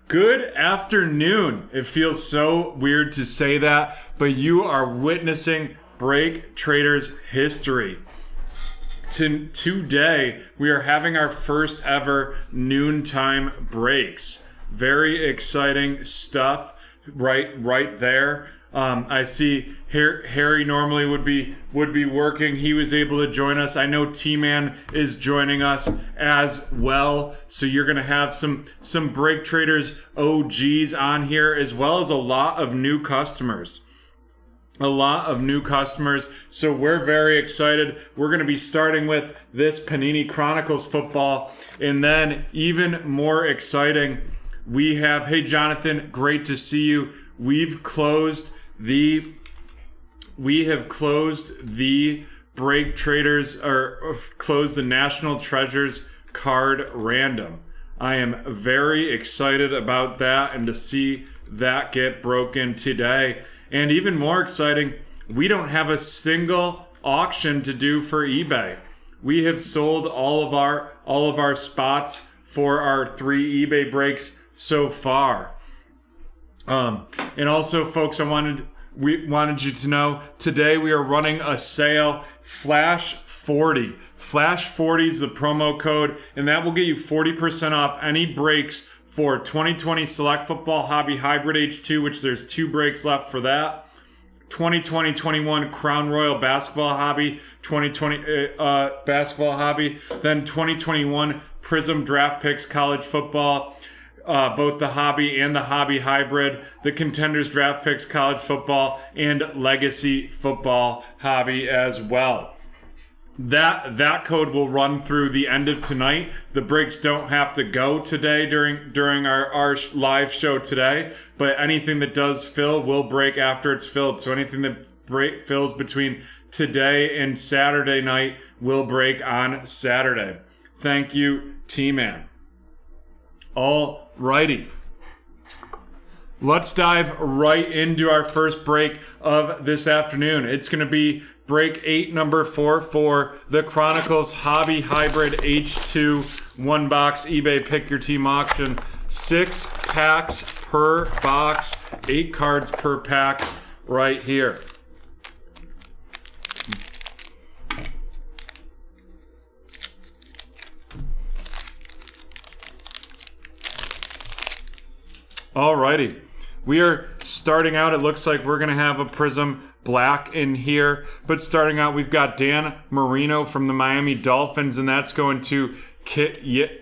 Good afternoon. It feels so weird to say that, but you are witnessing BreakTraders history. Today, we are having our first ever noontime breaks. Very exciting stuff right there. I see Harry normally would be working. He was able to join us. I know T-Man is joining us as well. So you're going to have some BreakTraders OGs on here, as well as a lot of new customers. So we're very excited. We're going to be starting with this Panini Chronicles football. And then even more exciting, we have, hey Jonathan, great to see you. We have closed the BreakTraders, or closed the National Treasures card random. I am very excited about that and to see that get broken today. And even more exciting, we don't have a single auction to do for eBay. We have sold all of our spots for our 3 eBay breaks so far. And also, folks, we wanted you to know today we are running a sale, Flash 40. Flash 40 is the promo code, and that will get you 40% off any breaks for 2020 Select Football Hobby Hybrid H2, which there's 2 breaks left for that. 2020-21 Crown Royal Basketball Hobby, 2020 Basketball Hobby, then 2021 Prism Draft Picks College Football. Both the hobby and the hobby hybrid, the Contenders Draft Picks College Football, and Legacy Football Hobby as well. That code will run through the end of tonight. The breaks don't have to go today during our live show today, but anything that does fill will break after it's filled. So anything that fills between today and Saturday night will break on Saturday. Thank you, T-Man. Alrighty. Let's dive right into our first break of this afternoon. It's going to be break 8, number 4 for the Chronicles Hobby Hybrid H2 1 box eBay Pick Your Team auction. 6 packs per box, 8 cards per packs right here. Alrighty, we are starting out. It looks like we're going to have a Prism Black in here. But starting out, we've got Dan Marino from the Miami Dolphins, and that's going to Mr.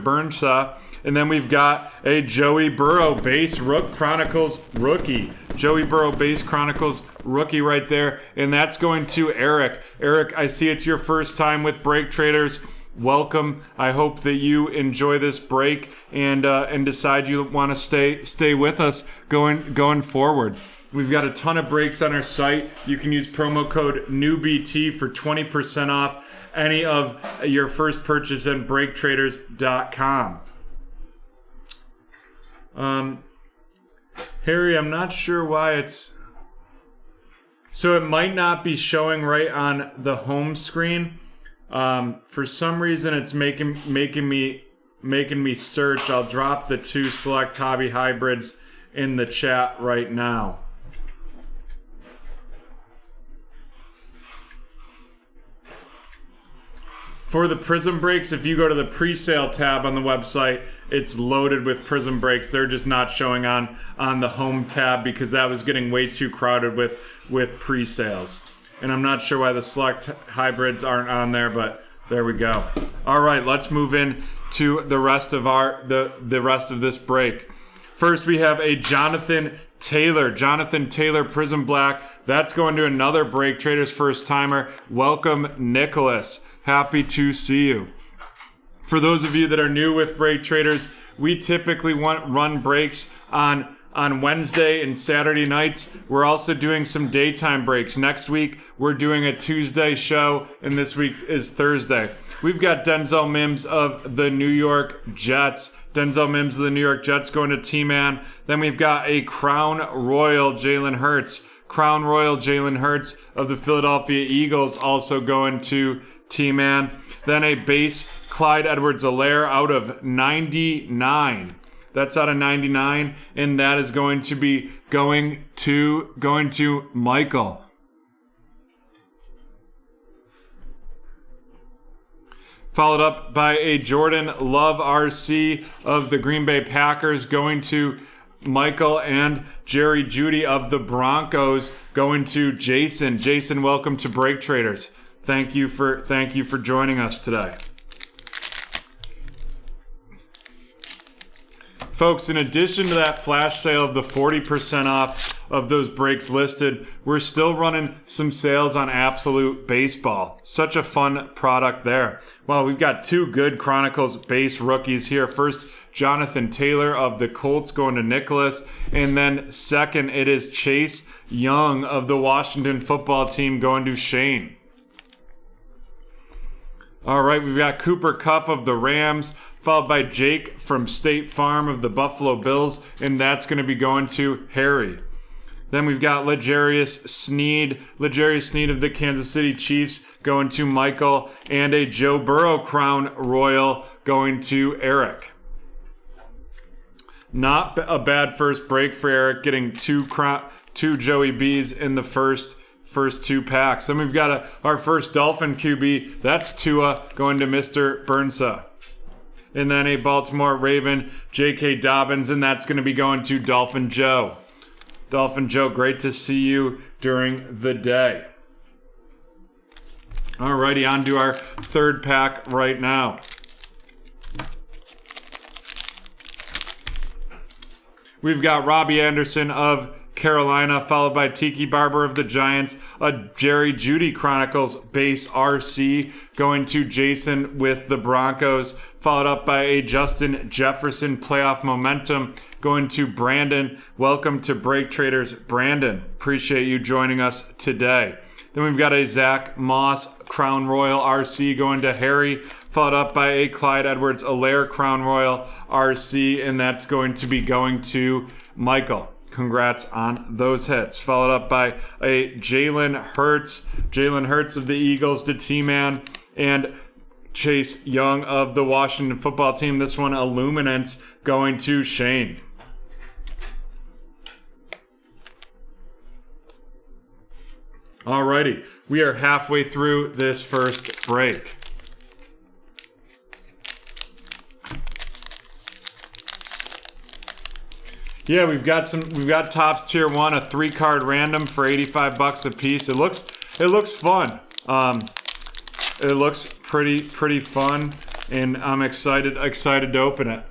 Burnshaw. And then we've got a Joey Burrow Base Chronicles rookie. Joey Burrow Base Chronicles rookie right there. And that's going to Eric. Eric, I see it's your first time with BreakTraders. Welcome. I hope that you enjoy this break and decide you want to stay with us going forward. We've got a ton of breaks on our site. You can use promo code NEWBT for 20% off any of your first purchase at BreakTraders.com. Harry, I'm not sure why it's... So it might not be showing right on the home screen. For some reason, it's making me search. I'll drop the 2 select hobby hybrids in the chat right now. For the Prism breaks, if you go to the pre-sale tab on the website, it's loaded with Prism breaks. They're just not showing on the home tab because that was getting way too crowded with pre-sales. And I'm not sure why the select hybrids aren't on there, but there we go. All right, let's move in to the rest of the rest of this break. First, we have a Jonathan Taylor Prism Black. That's going to another BreakTraders first timer. Welcome, Nicholas. Happy to see you. For those of you that are new with BreakTraders, we typically run breaks on Wednesday and Saturday nights. We're also doing some daytime breaks. Next week, we're doing a Tuesday show, and this week is Thursday. We've got Denzel Mims of the New York Jets. Denzel Mims of the New York Jets going to T-Man. Then we've got a Crown Royal Jalen Hurts. Crown Royal Jalen Hurts of the Philadelphia Eagles also going to T-Man. Then a base Clyde Edwards-Helaire out of 99. That's out of 99, and that is going to be going to Michael. Followed up by a Jordan Love RC of the Green Bay Packers going to Michael, and Jerry Jeudy of the Broncos going to Jason. Jason, welcome to BreakTraders. Thank you for joining us today. Folks, in addition to that flash sale of the 40% off of those breaks listed, we're still running some sales on Absolute Baseball. Such a fun product there. Well, we've got two good Chronicles base rookies here. First, Jonathan Taylor of the Colts going to Nicholas. And then second, it is Chase Young of the Washington Football Team going to Shane. All right, we've got Cooper Kupp of the Rams, followed by Jake from State Farm of the Buffalo Bills, and that's going to be going to Harry. Then we've got L'Jarius Sneed of the Kansas City Chiefs going to Michael, and a Joe Burrow Crown Royal going to Eric. Not a bad first break for Eric, getting two Joey B's in the first two packs. Then we've got our first Dolphin QB. That's Tua going to Mr. Burnsa. And then a Baltimore Raven, J.K. Dobbins, and that's going to be going to Dolphin Joe. Dolphin Joe, great to see you during the day. Alrighty, on to our third pack right now. We've got Robbie Anderson of Carolina, followed by Tiki Barber of the Giants, a Jerry Jeudy Chronicles base RC going to Jason with the Broncos, followed up by a Justin Jefferson playoff momentum going to Brandon. Welcome to BreakTraders, Brandon. Appreciate you joining us today. Then we've got a Zach Moss Crown Royal RC going to Harry, followed up by a Clyde Edwards-Helaire Crown Royal RC, and that's going to be going to Michael. Congrats on those hits. Followed up by a Jalen Hurts of the Eagles to T-Man, and Chase Young of the Washington Football Team. This one, Illuminance, going to Shane. Alrighty, we are halfway through this first break. Yeah, we've got Topps Tier 1, a 3-card random for $85 a piece. It looks fun. It looks pretty fun, and I'm excited to open it.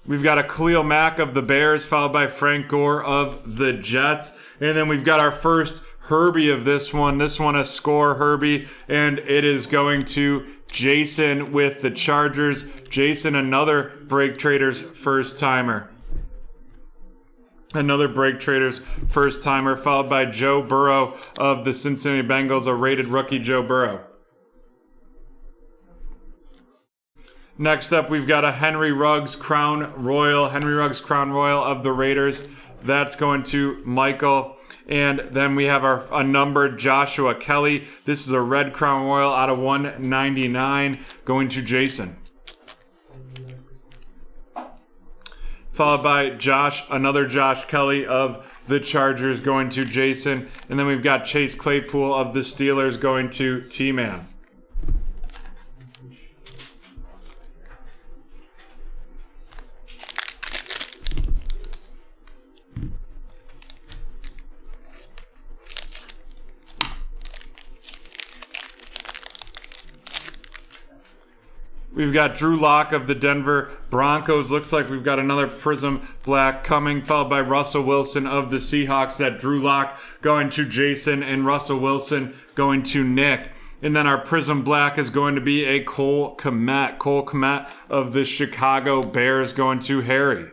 We've got a Khalil Mack of the Bears, followed by Frank Gore of the Jets, and then we've got our first Herbie of this one. This one a score Herbie, and it is going to Jason with the Chargers. Jason, another BreakTraders first timer. Another BreakTraders first timer, followed by Joe Burrow of the Cincinnati Bengals, a rated rookie Joe Burrow. Next up, we've got a Henry Ruggs Crown Royal of the Raiders. That's going to Michael. And then we have a numbered Joshua Kelly. This is a red Crown Royal out of 199 going to Jason. Followed by another Josh Kelly of the Chargers going to Jason. And then we've got Chase Claypool of the Steelers going to T-Man. We've got Drew Lock of the Denver Broncos. Looks like we've got another Prism Black coming, followed by Russell Wilson of the Seahawks. That Drew Lock going to Jason, and Russell Wilson going to Nick. And then our Prism Black is going to be a Cole Kmet of the Chicago Bears going to Harry.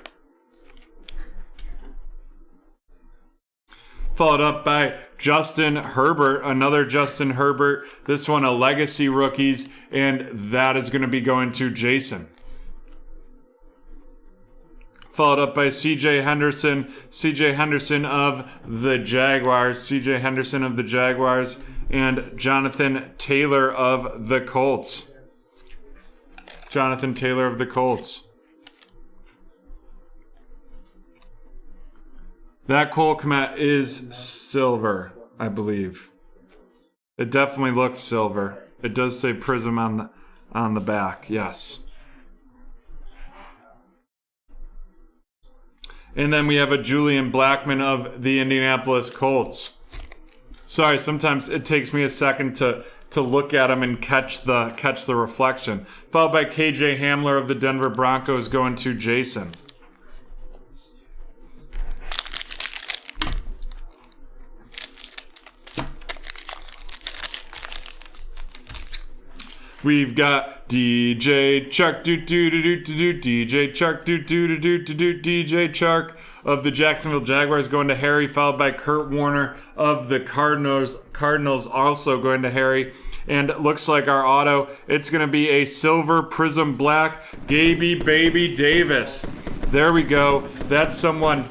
Followed up by Justin Herbert, another Justin Herbert. This one a Legacy Rookies, and that is going to be going to Jason. Followed up by CJ Henderson of the Jaguars, and Jonathan Taylor of the Colts. That Cole Kmet is silver, I believe. It definitely looks silver. It does say Prism on the back, yes. And then we have a Julian Blackmon of the Indianapolis Colts. Sorry, sometimes it takes me a second to look at him and catch the reflection. Followed by KJ Hamler of the Denver Broncos going to Jason. We've got DJ Chark, DJ Chark, DJ Chark of the Jacksonville Jaguars going to Harry, followed by Kurt Warner of the Cardinals also going to Harry. And it looks like our auto, it's going to be a silver prism black Gaby Baby Davis. There we go. That's someone.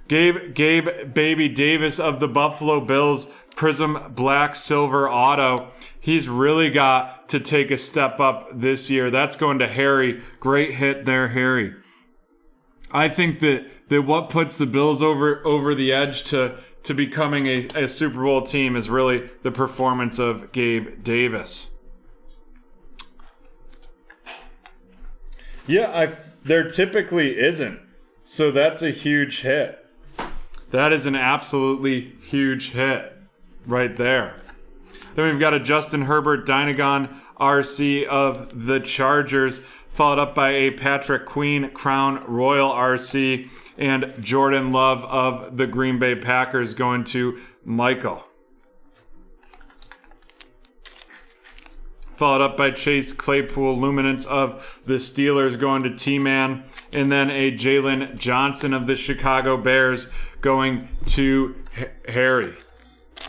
Gabe Baby Davis of the Buffalo Bills. Prism Black Silver Auto. He's really got to take a step up this year. That's going to Harry. Great hit there, Harry. I think that what puts the Bills over the edge to becoming a Super Bowl team is really the performance of Gabe Davis. Yeah, there typically isn't. So that's a huge hit. That is an absolutely huge hit. Right there. Then we've got a Justin Herbert Dynagon RC of the Chargers, followed up by a Patrick Queen Crown Royal RC, and Jordan Love of the Green Bay Packers going to Michael. Followed up by Chase Claypool Luminance of the Steelers going to T-Man, and then a Jalen Johnson of the Chicago Bears going to Harry.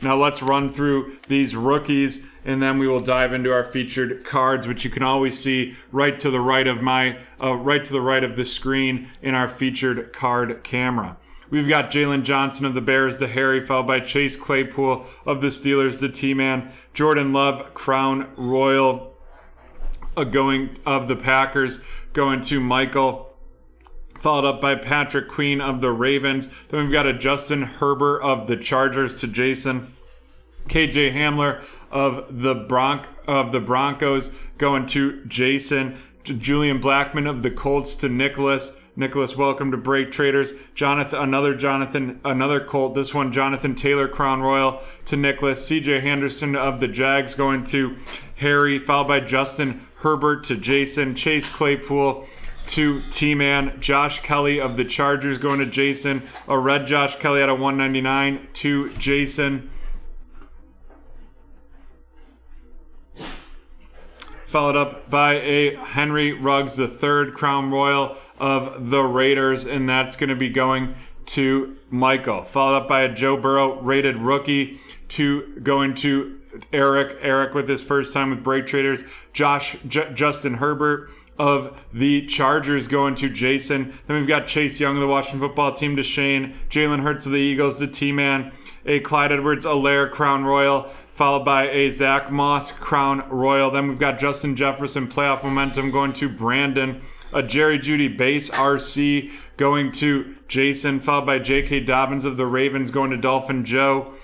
Now let's run through these rookies, and then we will dive into our featured cards, which you can always see right to the right of the screen in our featured card camera. We've got Jalen Johnson of the Bears to Harry, followed by Chase Claypool of the Steelers to T-Man, Jordan Love Crown Royal going of the Packers going to Michael. Followed up by Patrick Queen of the Ravens. Then we've got a Justin Herbert of the Chargers to Jason. KJ Hamler of the Broncos going to Jason. Julian Blackmon of the Colts to Nicholas. Nicholas, welcome to BreakTraders. Another Colt. This one, Jonathan Taylor Crown Royal to Nicholas. CJ Henderson of the Jags going to Harry, followed by Justin Herbert to Jason. Chase Claypool to T-Man. Josh Kelly of the Chargers going to Jason. A red Josh Kelly out of 199 to Jason. Followed up by a Henry Ruggs III Crown Royal of the Raiders, and that's going to be going to Michael. Followed up by a Joe Burrow rated rookie going to Eric. Eric with his first time with BreakTraders. Justin Herbert of the Chargers going to Jason. Then we've got Chase Young of the Washington Football Team to Shane. Jalen Hurts of the Eagles to T-Man. A Clyde Edwards-Helaire Crown Royal, followed by a Zach Moss Crown Royal. Then we've got Justin Jefferson Playoff Momentum going to Brandon. A Jerry Jeudy Base RC going to Jason, followed by J.K. Dobbins of the Ravens going to Dolphin Joe.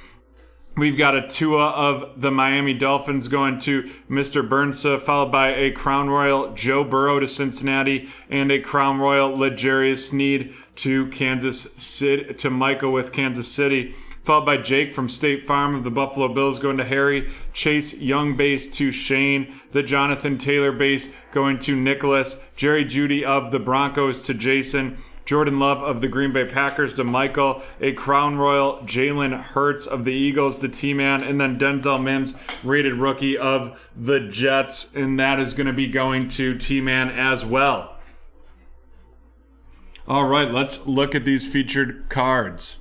We've got a Tua of the Miami Dolphins going to Mr. Burnsa, followed by a Crown Royal Joe Burrow to Cincinnati, and a Crown Royal L'Jarius Sneed to Kansas City, to Michael with Kansas City. Followed by Jake from State Farm of the Buffalo Bills going to Harry. Chase Young base to Shane. The Jonathan Taylor base going to Nicholas. Jerry Jeudy of the Broncos to Jason. Jordan Love of the Green Bay Packers to Michael. A Crown Royal Jalen Hurts of the Eagles to T-Man. And then Denzel Mims, rated rookie of the Jets. And that is going to be going to T-Man as well. All right, let's look at these featured cards.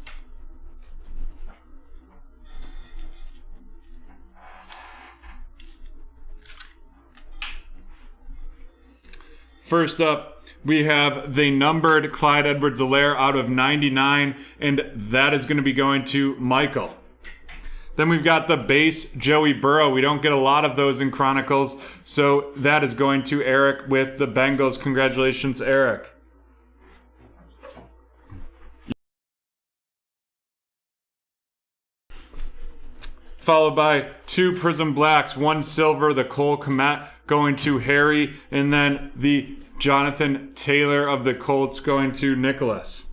First up, we have the numbered Clyde Edwards-Helaire out of 99, and that is going to be going to Michael. Then we've got the base Joey Burrow. We don't get a lot of those in Chronicles, so that is going to Eric with the Bengals. Congratulations, Eric. Followed by 2 Prism Blacks, 1 silver, the Cole Kmet going to Harry, and then the Jonathan Taylor of the Colts going to Nicholas.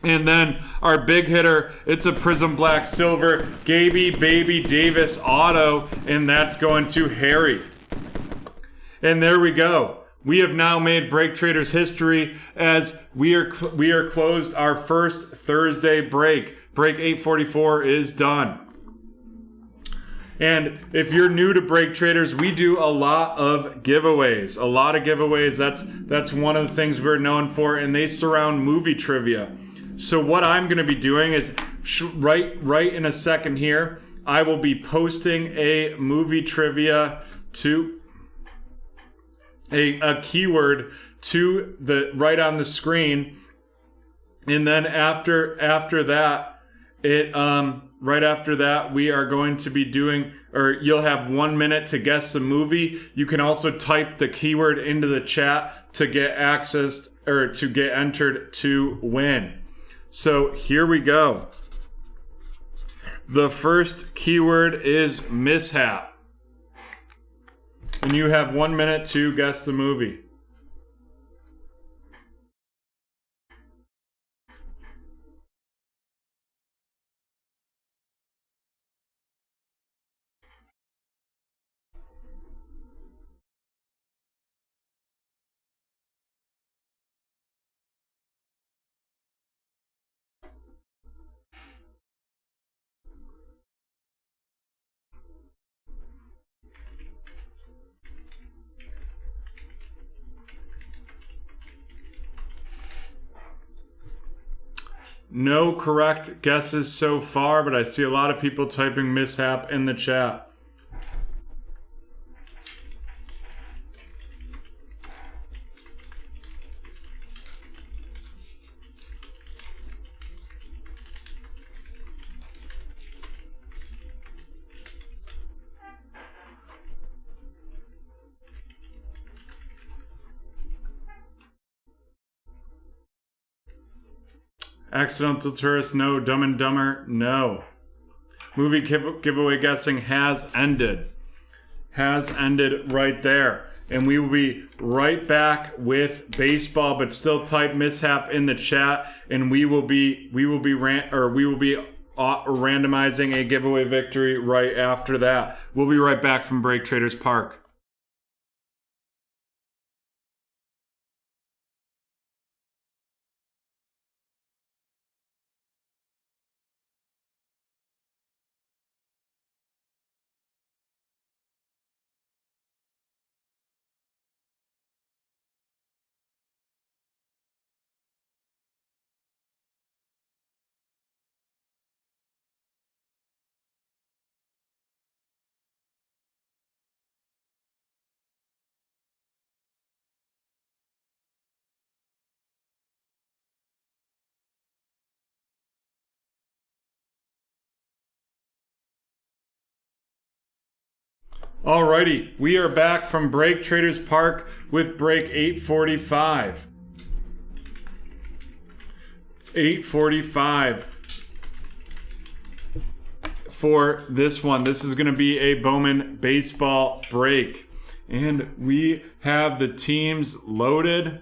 And then our big hitter, it's a Prism Black Silver, Gaby Baby Davis Auto, and that's going to Harry. And there we go. We have now made BreakTraders history as we are closed our first Thursday break. Break 844 is done. And if you're new to BreakTraders, we do a lot of giveaways. That's one of the things we're known for, and they surround movie trivia. So what I'm going to be doing is right in a second here, I will be posting a movie trivia to a keyword to the right on the screen, and then after that, right after that, we are going to be doing, or you'll have 1 minute to guess the movie. You can also type the keyword into the chat to get access or to get entered to win. So here we go. The first keyword is mishap. And you have 1 minute to guess the movie. No correct guesses so far, but I see a lot of people typing mishap in the chat. Accidental Tourist, no. Dumb and Dumber, no. Movie giveaway guessing has ended. Has ended right there. And we will be right back with baseball, but still type mishap in the chat, and we will be randomizing a giveaway victory right after that. We'll be right back from BreakTraders Park. Alrighty, we are back from BreakTraders Park with break 845. 845 for this one. This is going to be a Bowman baseball break. And we have the teams loaded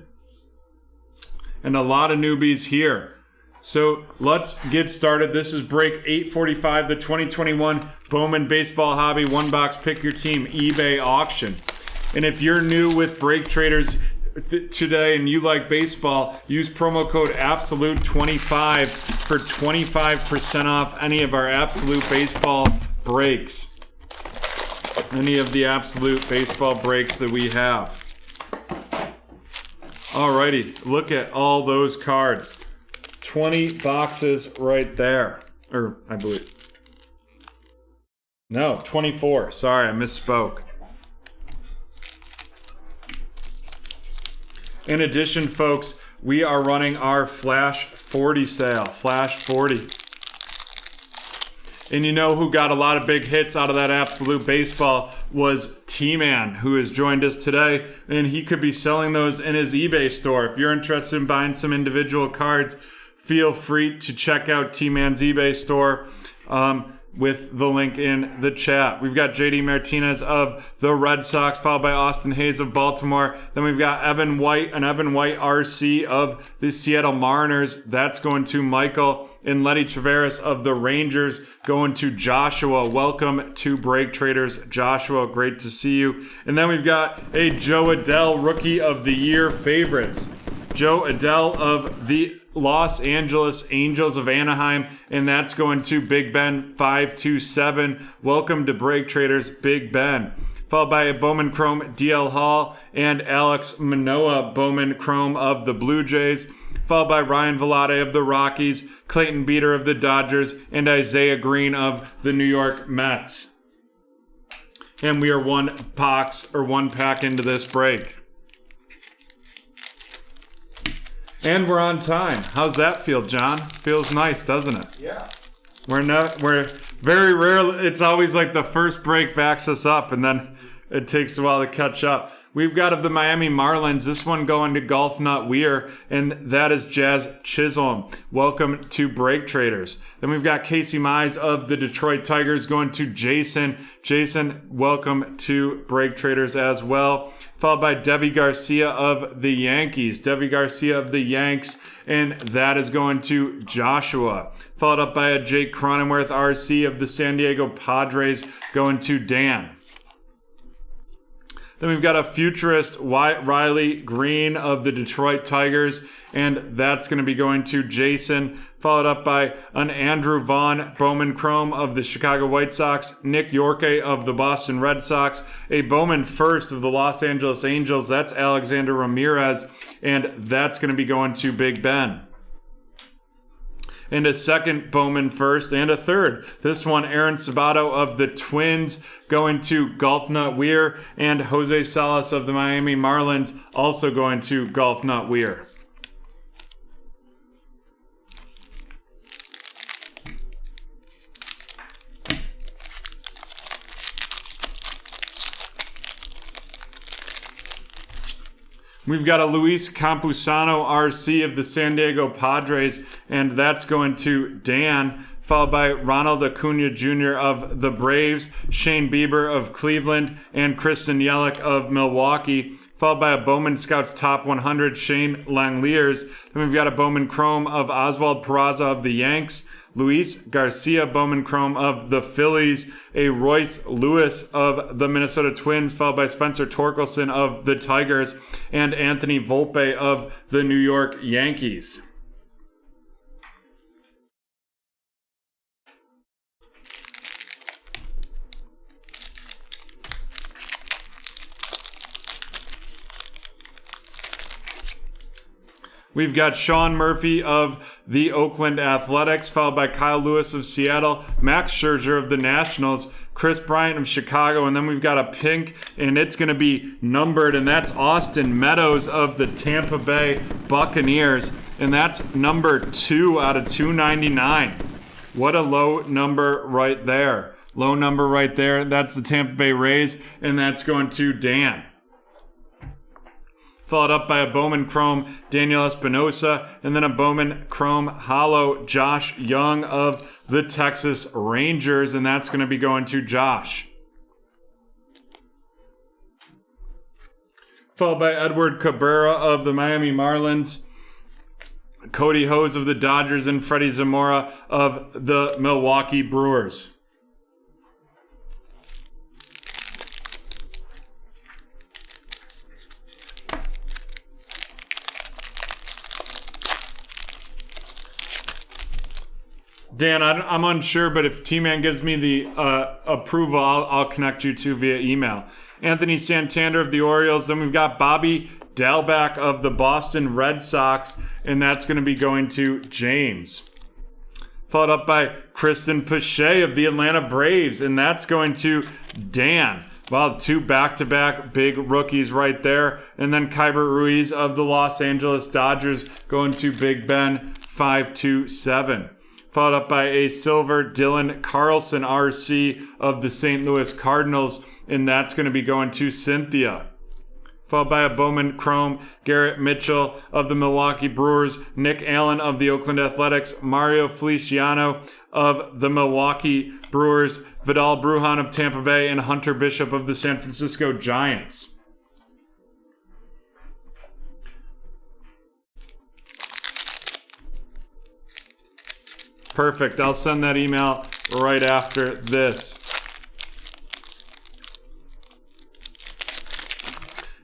and a lot of newbies here. So let's get started. This is break 845, the 2021 Bowman Baseball Hobby One Box Pick Your Team eBay auction. And if you're new with BreakTraders today and you like baseball, use promo code ABSOLUTE25 for 25% off any of our Absolute Baseball breaks. Any of the Absolute Baseball breaks that we have. Alrighty, look at all those cards. 20 boxes right there. Or, I believe. No, 24. Sorry, I misspoke. In addition, folks, we are running our Flash 40 sale. Flash 40. And you know who got a lot of big hits out of that Absolute Baseball was T-Man, who has joined us today. And he could be selling those in his eBay store. If you're interested in buying some individual cards, feel free to check out T-Man's eBay store with the link in the chat. We've got JD Martinez of the Red Sox, followed by Austin Hayes of Baltimore. Then we've got Evan White, an Evan White RC of the Seattle Mariners. That's going to Michael. And Letty Traveris of the Rangers going to Joshua. Welcome to BreakTraders, Joshua. Great to see you. And then we've got a Joe Adell Rookie of the Year favorites. Joe Adell of the Los Angeles Angels of Anaheim, and that's going to Big Ben 527. Welcome to BreakTraders, Big Ben. Followed by a Bowman Chrome DL Hall and Alex Manoah Bowman Chrome of the Blue Jays. Followed by Ryan Velade of the Rockies, Clayton Beeter of the Dodgers, and Isaiah Green of the New York Mets. And we are one pack into this break. And we're on time. How's that feel, John? Feels nice, doesn't it? Yeah. We're very rarely, it's always like the first break backs us up and then it takes a while to catch up. We've got of the Miami Marlins, this one going to Golf Nut Weir, and that is Jazz Chisholm. Welcome to BreakTraders. Then we've got Casey Mize of the Detroit Tigers going to Jason. Jason, welcome to BreakTraders as well. Followed by Debbie Garcia of the Yankees. Debbie Garcia of the Yanks, and that is going to Joshua. Followed up by a Jake Cronenworth RC of the San Diego Padres going to Dan. Then we've got a futurist Riley Green of the Detroit Tigers, and that's going to be going to Jason. Followed up by an Andrew Vaughn Bowman Chrome of the Chicago White Sox, Nick Yorke of the Boston Red Sox, a Bowman First of the Los Angeles Angels, that's Alexander Ramirez, and that's going to be going to Big Ben. And a second Bowman First and a third. This one, Aaron Sabato of the Twins going to Golf Nut Weir, and Jose Salas of the Miami Marlins also going to Golf Nut Weir. We've got a Luis Campusano RC of the San Diego Padres, and that's going to Dan, followed by Ronald Acuna Jr. of the Braves, Shane Bieber of Cleveland, and Kristen Yelich of Milwaukee, followed by a Bowman Scouts Top 100, Shane Langeliers. Then we've got a Bowman Chrome of Oswald Peraza of the Yanks, Luis Garcia Bowman Chrome of the Phillies, a Royce Lewis of the Minnesota Twins, followed by Spencer Torkelson of the Tigers, and Anthony Volpe of the New York Yankees. We've got Sean Murphy of the Oakland Athletics, followed by Kyle Lewis of Seattle, Max Scherzer of the Nationals, Chris Bryant of Chicago, and then we've got a pink, and it's going to be numbered, and that's Austin Meadows of the Tampa Bay Buccaneers, and that's number 2 out of 299. What a low number right there. Low number right there. That's the Tampa Bay Rays, and that's going to Dan. Followed up by a Bowman Chrome Daniel Espinosa, and then a Bowman Chrome Hollow Josh Young of the Texas Rangers, and that's going to be going to Josh. Followed by Edward Cabrera of the Miami Marlins, Cody Hose of the Dodgers, and Freddie Zamora of the Milwaukee Brewers. Dan, I'm unsure, but if T-Man gives me the approval, I'll connect you two via email. Anthony Santander of the Orioles. Then we've got Bobby Dalbec of the Boston Red Sox, and that's going to be going to James. Followed up by Kristen Pache of the Atlanta Braves, and that's going to Dan. Wow, 2 back-to-back big rookies right there. And then Kyber Ruiz of the Los Angeles Dodgers going to Big Ben 527. followed up by a silver Dylan Carlson RC of the St. Louis Cardinals, and that's going to be going to Cynthia. Followed by a Bowman Chrome, Garrett Mitchell of the Milwaukee Brewers, Nick Allen of the Oakland Athletics, Mario Feliciano of the Milwaukee Brewers, Vidal Brujan of Tampa Bay, and Hunter Bishop of the San Francisco Giants. Perfect. I'll send that email right after this.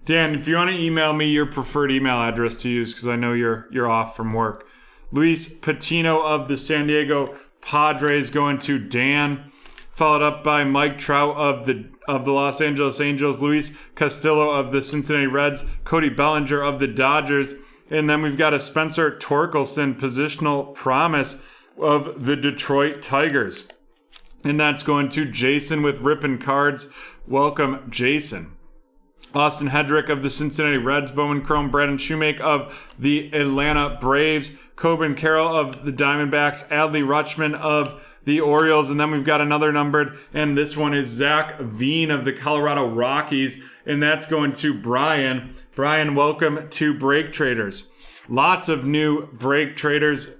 Dan, if you want to email me your preferred email address to use, because I know you're off from work. Luis Patino of the San Diego Padres going to Dan, followed up by Mike Trout of the Los Angeles Angels, Luis Castillo of the Cincinnati Reds, Cody Bellinger of the Dodgers, and then we've got a Spencer Torkelson positional promise of the Detroit Tigers. And that's going to Jason with Rippin' Cards. Welcome, Jason. Austin Hedrick of the Cincinnati Reds, Bowman Chrome, Brandon Shoemake of the Atlanta Braves, Coben Carroll of the Diamondbacks, Adley Rutschman of the Orioles, and then we've got another numbered, and this one is Zach Veen of the Colorado Rockies, and that's going to Brian. Brian, welcome to BreakTraders. Lots of new BreakTraders,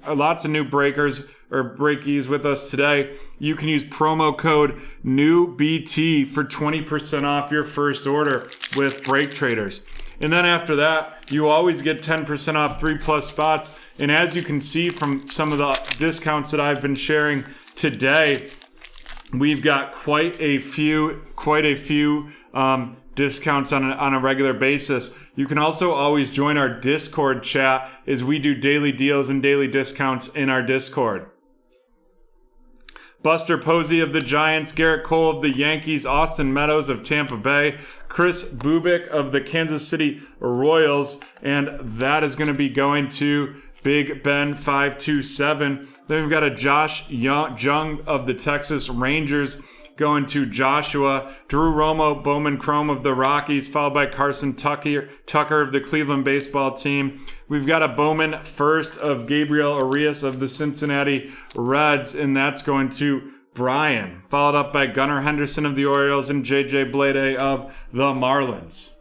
lots of new breakers or breakies with us today. You can use promo code NEWBT for 20% off your first order with BreakTraders. And then after that, you always get 10% off 3+ spots. And as you can see from some of the discounts that I've been sharing today, we've got quite a few discounts on a regular basis. You can also always join our Discord chat as we do daily deals and daily discounts in our Discord. Buster Posey of the Giants, Garrett Cole of the Yankees, Austin Meadows of Tampa Bay, Chris Bubik of the Kansas City Royals, and that is going to be going to Big Ben 527. Then we've got a Josh Jung of the Texas Rangers going to Joshua, Drew Romo, Bowman Chrome of the Rockies, followed by Carson Tucker of the Cleveland baseball team. We've got a Bowman first of Gabriel Arias of the Cincinnati Reds, and that's going to Brian, followed up by Gunnar Henderson of the Orioles and JJ Bleday of the Marlins.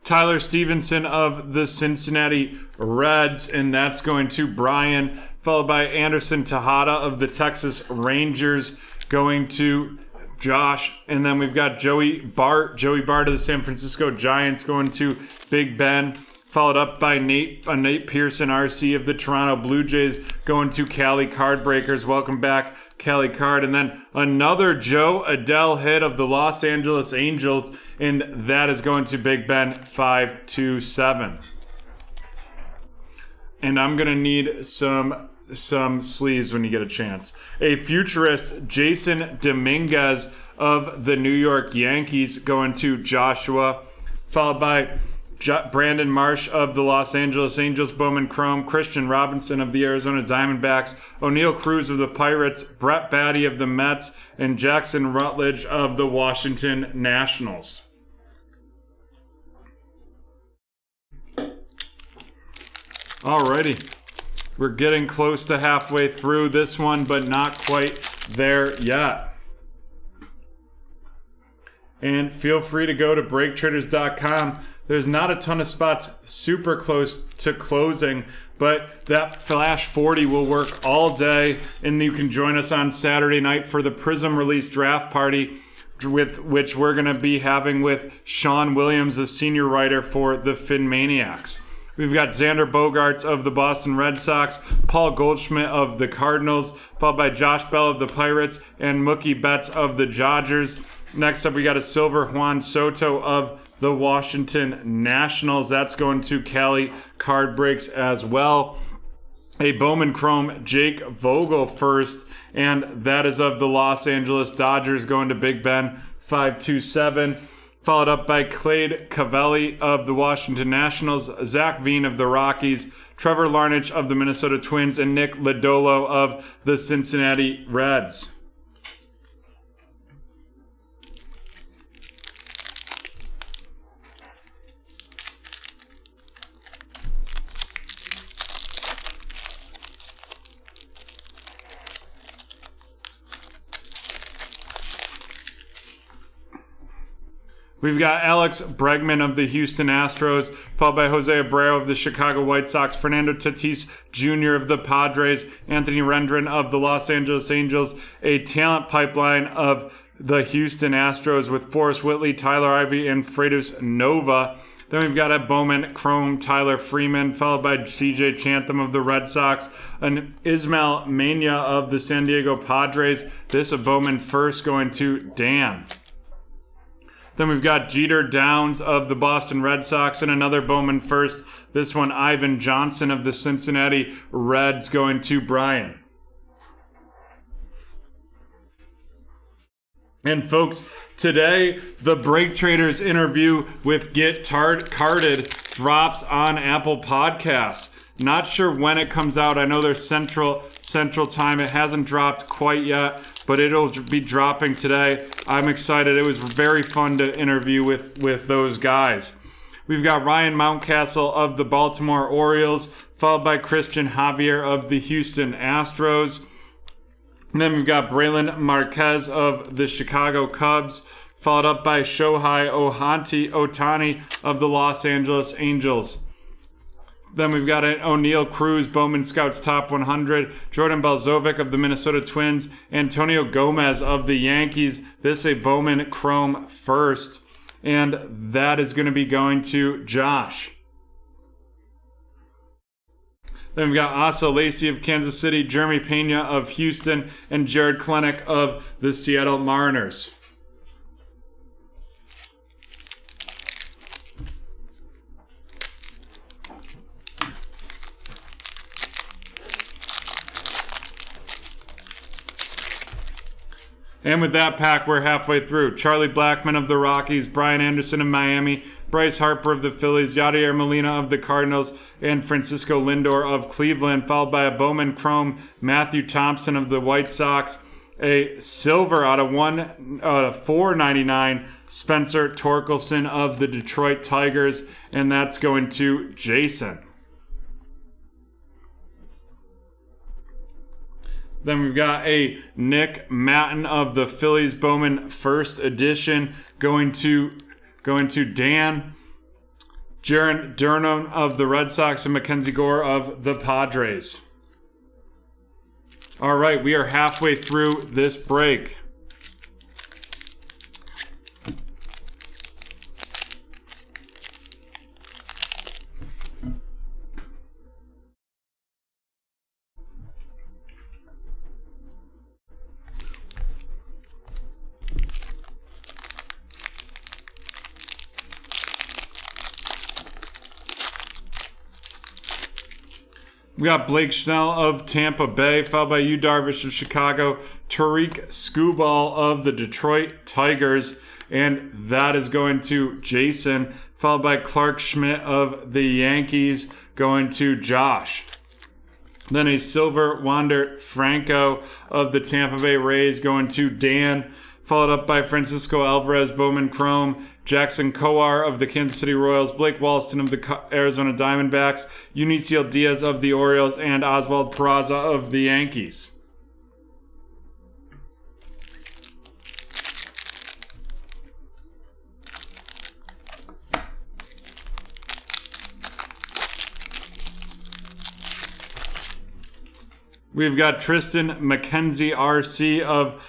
Tyler Stevenson of the Cincinnati Reds, and that's going to Brian, followed by Anderson Tejada of the Texas Rangers going to Josh, and then we've got Joey Bart of the San Francisco Giants going to Big Ben, followed up by Nate Pearson RC of the Toronto Blue Jays going to Cali Cardbreakers. Welcome back, Cali Card. And then another Joe Adele hit of the Los Angeles Angels, and that is going to Big Ben 527. And I'm going to need some sleeves when you get a chance. A futurist, Jason Dominguez of the New York Yankees going to Joshua, followed by Brandon Marsh of the Los Angeles Angels, Bowman Chrome, Christian Robinson of the Arizona Diamondbacks, O'Neal Cruz of the Pirates, Brett Batty of the Mets, and Jackson Rutledge of the Washington Nationals. Alrighty, we're getting close to halfway through this one, but not quite there yet. And feel free to go to BreakTraders.com. There's not a ton of spots super close to closing, but that Flash 40 will work all day, and you can join us on Saturday night for the Prism Release Draft Party, with which we're going to be having with Sean Williams, the senior writer for the Finmaniacs. We've got Xander Bogaerts of the Boston Red Sox, Paul Goldschmidt of the Cardinals, followed by Josh Bell of the Pirates, and Mookie Betts of the Dodgers. Next up, we got a silver Juan Soto of the Washington Nationals. That's going to Cali Card Breaks as well. a Bowman Chrome Jake Vogel first, and that is of the Los Angeles Dodgers, going to Big Ben 527. Followed up by Clade Cavelli of the Washington Nationals, Zach Veen of the Rockies, Trevor Larnach of the Minnesota Twins, and Nick Lodolo of the Cincinnati Reds. We've got Alex Bregman of the Houston Astros, followed by Jose Abreu of the Chicago White Sox, Fernando Tatis Jr. of the Padres, Anthony Rendon of the Los Angeles Angels, a talent pipeline of the Houston Astros with Forrest Whitley, Tyler Ivey, and Freitas Nova. Then we've got a Bowman Chrome Tyler Freeman, followed by C.J. Chantham of the Red Sox, an Ismael Mania of the San Diego Padres. This a Bowman first, going to Dan. Then we've got Jeter Downs of the Boston Red Sox and another Bowman first. This one, Ivan Johnson of the Cincinnati Reds, going to Brian. And folks, today the BreakTraders interview with Get Carded drops on Apple Podcasts. Not sure when it comes out. I know there's Central Time. It hasn't dropped quite yet, but it'll be dropping today. I'm excited. It was very fun to interview with those guys. We've got Ryan Mountcastle of the Baltimore Orioles, followed by Christian Javier of the Houston Astros. And then we've got Braylon Marquez of the Chicago Cubs, followed up by Shohei Ohtani of the Los Angeles Angels. Then we've got an O'Neal Cruz, Bowman Scouts Top 100, Jordan Balzovic of the Minnesota Twins, Antonio Gomez of the Yankees. This a Bowman Chrome first, and that is going to be going to Josh. Then we've got Asa Lacy of Kansas City, Jeremy Pena of Houston, and Jared Klenick of the Seattle Mariners. And with that pack, we're halfway through. Charlie Blackmon of the Rockies, Brian Anderson of Miami, Bryce Harper of the Phillies, Yadier Molina of the Cardinals, and Francisco Lindor of Cleveland, followed by a Bowman Chrome, Matthew Thompson of the White Sox, a silver out of $4.99, Spencer Torkelson of the Detroit Tigers, and that's going to Jason. Then we've got a Nick Matton of the Phillies Bowman First Edition going to Dan. Jaron Durham of the Red Sox and Mackenzie Gore of the Padres. All right, we are halfway through this break. We got Blake Snell of Tampa Bay, followed by Yu Darvish of Chicago, Tariq Skubal of the Detroit Tigers, and that is going to Jason, followed by Clark Schmidt of the Yankees, going to Josh. Then a silver Wander Franco of the Tampa Bay Rays, going to Dan, followed up by Francisco Alvarez, Bowman Chrome, Jackson Kowar of the Kansas City Royals, Blake Walston of the Arizona Diamondbacks, Eunicio Diaz of the Orioles, and Oswald Peraza of the Yankees. We've got Tristan McKenzie RC of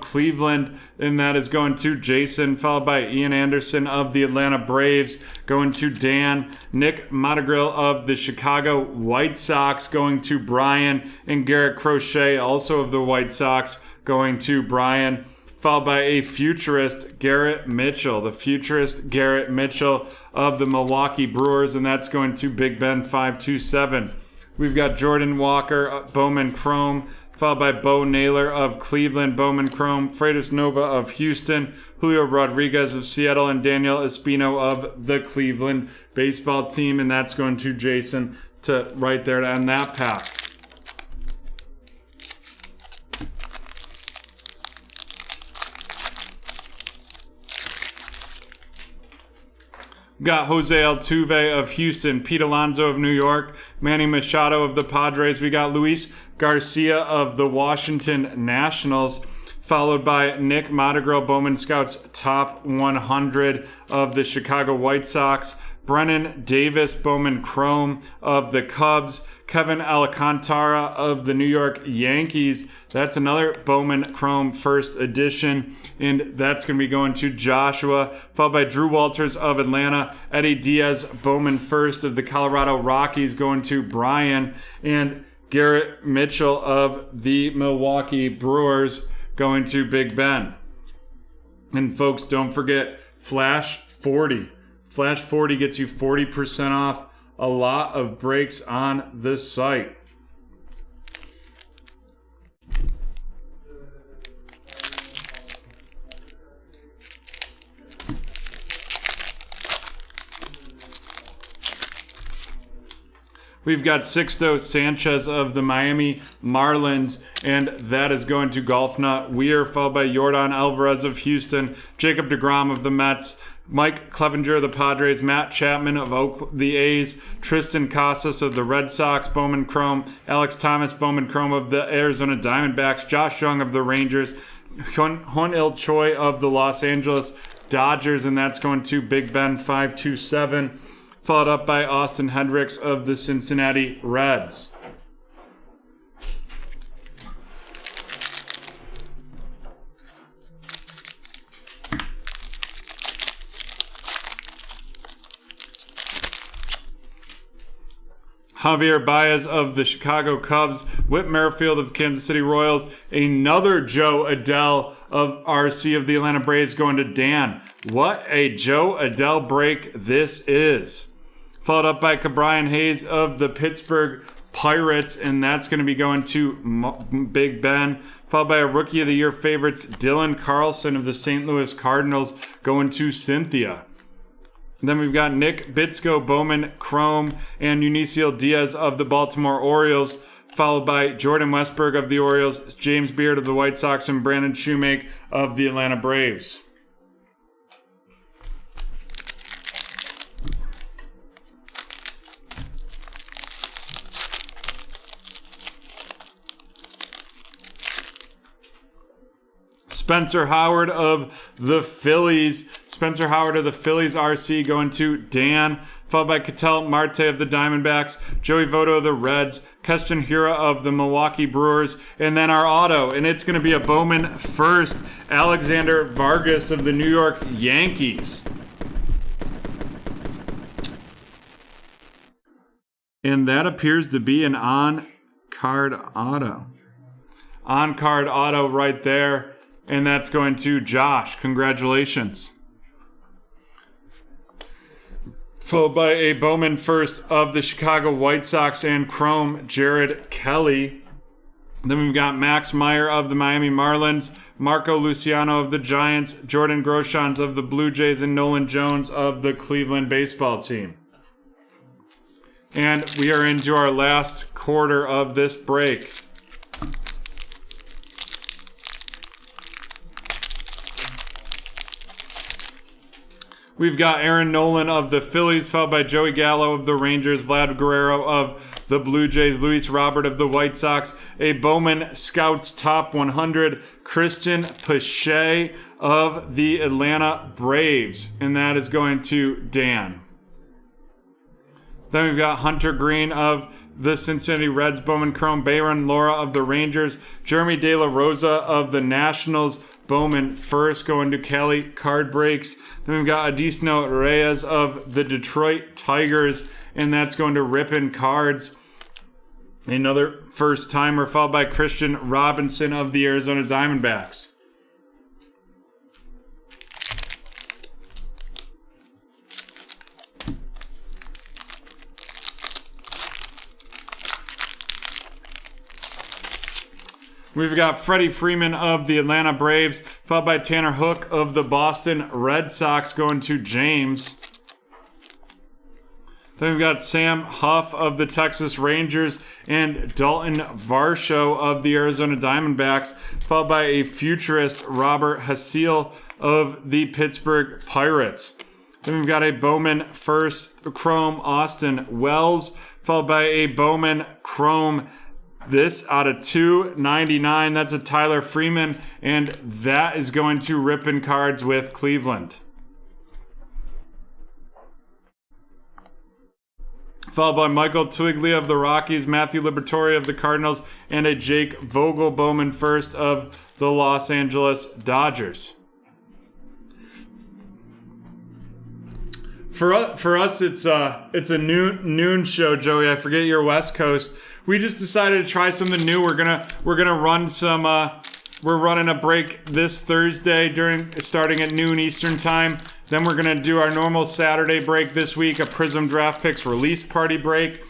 Cleveland, and that is going to Jason, followed by Ian Anderson of the Atlanta Braves, going to Dan. Nick Montagrill of the Chicago White Sox, going to Brian, and Garrett Crochet, also of the White Sox, going to Brian, followed by a futurist, Garrett Mitchell, the futurist Garrett Mitchell of the Milwaukee Brewers, and that's going to Big Ben 527. We've got Jordan Walker, Bowman Chrome, followed by Bo Naylor of Cleveland, Bowman Chrome, Freitas Nova of Houston, Julio Rodriguez of Seattle, and Daniel Espino of the Cleveland baseball team. And that's going to Jason to right there to end that pack. Got Jose Altuve of Houston, Pete Alonso of New York, Manny Machado of the Padres. We got Luis Garcia of the Washington Nationals, followed by Nick Montegro, Bowman Scouts Top 100 of the Chicago White Sox, Brennan Davis, Bowman Chrome of the Cubs, Kevin Alcantara of the New York Yankees. That's another Bowman Chrome first edition, and that's going to be going to Joshua, followed by Drew Walters of Atlanta, Eddie Diaz, Bowman first of the Colorado Rockies, going to Brian, and Garrett Mitchell of the Milwaukee Brewers, going to Big Ben. And folks, don't forget Flash 40. Flash 40 gets you 40% off a lot of breaks on this site. We've got Sixto Sanchez of the Miami Marlins, and that is going to Golf Nut Weir, followed by Yordan Alvarez of Houston, Jacob deGrom of the Mets, Mike Clevenger of the Padres, Matt Chapman of the A's, Tristan Casas of the Red Sox, Bowman Chrome, Alex Thomas, Bowman Chrome of the Arizona Diamondbacks, Josh Young of the Rangers, Hyun-Il Choi of the Los Angeles Dodgers, and that's going to Big Ben 527. Followed up by Austin Hendricks of the Cincinnati Reds. Javier Baez of the Chicago Cubs, Whit Merrifield of Kansas City Royals, another Joe Adele of RC of the Atlanta Braves, going to Dan. What a Joe Adele break this is. Followed up by Ke'Bryan Hayes of the Pittsburgh Pirates, and that's going to be going to Big Ben. Followed by a Rookie of the Year favorites, Dylan Carlson of the St. Louis Cardinals, going to Cynthia. And then we've got Nick Bitsko, Bowman Chrome, and Eunicio Diaz of the Baltimore Orioles, followed by Jordan Westberg of the Orioles, James Beard of the White Sox, and Brandon Shoemake of the Atlanta Braves. Spencer Howard of the Phillies. Spencer Howard of the Phillies RC, going to Dan. Followed by Ketel Marte of the Diamondbacks, Joey Votto of the Reds, Keston Hiura of the Milwaukee Brewers, and then our auto. And it's going to be a Bowman first, Alexander Vargas of the New York Yankees. And that appears to be an on-card auto. On-card auto right there. And that's going to Josh. Congratulations. Followed by a Bowman first of the Chicago White Sox and Chrome, Jared Kelly. Then we've got Max Meyer of the Miami Marlins, Marco Luciano of the Giants, Jordan Groshans of the Blue Jays, and Nolan Jones of the Cleveland baseball team. And we are into our last quarter of this break. We've got Aaron Nolan of the Phillies, followed by Joey Gallo of the Rangers, Vlad Guerrero of the Blue Jays, Luis Robert of the White Sox, a Bowman Scouts Top 100, Christian Pache of the Atlanta Braves, and that is going to Dan. Then we've got Hunter Green of the Cincinnati Reds, Bowman Chrome, Bayron Lora of the Rangers, Jeremy De La Rosa of the Nationals, Bowman first, going to Kelly card breaks. Then we've got Adisno Reyes of the Detroit Tigers, and that's going to Rippin' Cards. Another first timer, followed by Christian Robinson of the Arizona Diamondbacks. We've got Freddie Freeman of the Atlanta Braves, followed by Tanner Hook of the Boston Red Sox going to James. Then we've got Sam Huff of the Texas Rangers and Dalton Varsho of the Arizona Diamondbacks, followed by a futurist Robert Hasiel of the Pittsburgh Pirates. Then we've got a Bowman first Chrome Austin Wells, followed by a Bowman Chrome this out of 299. That's a Tyler Freeman, and that is going to Rippin' Cards with Cleveland. Followed by Michael Twiglia of the Rockies, Matthew Liberatore of the Cardinals, and a Jake Vogel Bowman first of the Los Angeles Dodgers. For us, it's a noon show, Joey. I forget your West Coast. We just decided to try something new. We're gonna run some. We're running a break this Thursday starting at noon Eastern time. Then we're gonna do our normal Saturday break this week, a Prism Draft Picks release party break,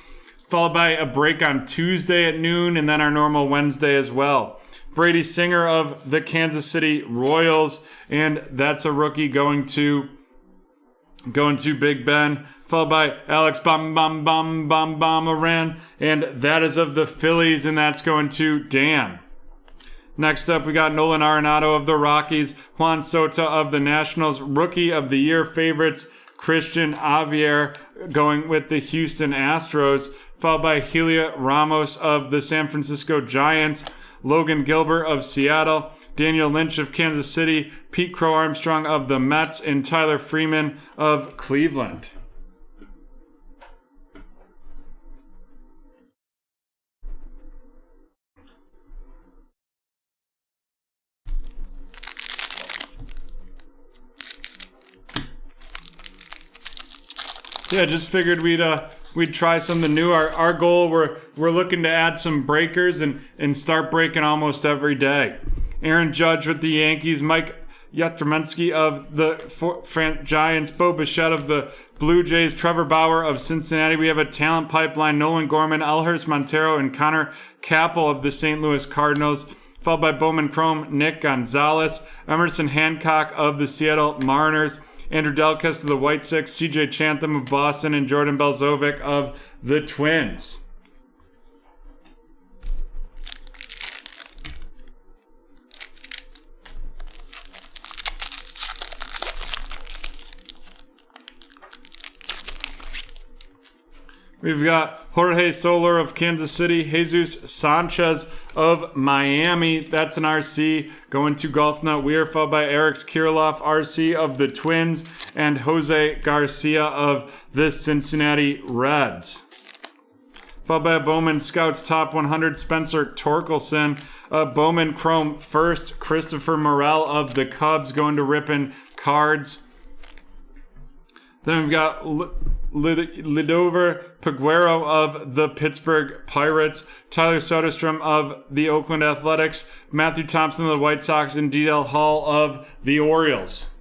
followed by a break on Tuesday at noon, and then our normal Wednesday as well. Brady Singer of the Kansas City Royals, and that's a rookie going to Big Ben, followed by Alex Bomaran, and that is of the Phillies, and that's going to Dan. Next up, we got Nolan Arenado of the Rockies, Juan Soto of the Nationals, Rookie of the Year favorites, Christian Javier going with the Houston Astros, followed by Helia Ramos of the San Francisco Giants, Logan Gilbert of Seattle, Daniel Lynch of Kansas City, Pete Crow Armstrong of the Mets, and Tyler Freeman of Cleveland. Yeah, just figured we'd try something new. Our goal, we're looking to add some breakers and start breaking almost every day. Aaron Judge with the Yankees, Mike Yastrzemski of the Giants, Bo Bichette of the Blue Jays, Trevor Bauer of Cincinnati. We have a talent pipeline, Nolan Gorman, Elhurst Montero, and Connor Capel of the St. Louis Cardinals, followed by Bowman Chrome, Nick Gonzalez, Emerson Hancock of the Seattle Mariners, Andrew Delkes of the White Sox, CJ Chantham of Boston, and Jordan Belzovic of the Twins. We've got Jorge Soler of Kansas City, Jesus Sanchez of Miami. That's an RC going to Golf Nut Weir, followed by Eric Kirilloff, RC of the Twins, and Jose Garcia of the Cincinnati Reds. Followed by a Bowman Scouts Top 100, Spencer Torkelson. Bowman Chrome first, Christopher Morel of the Cubs going to Rippin' Cards. Then we've got Lidover Peguero of the Pittsburgh Pirates, Tyler Soderstrom of the Oakland Athletics, Matthew Thompson of the White Sox, and D.L. Hall of the Orioles.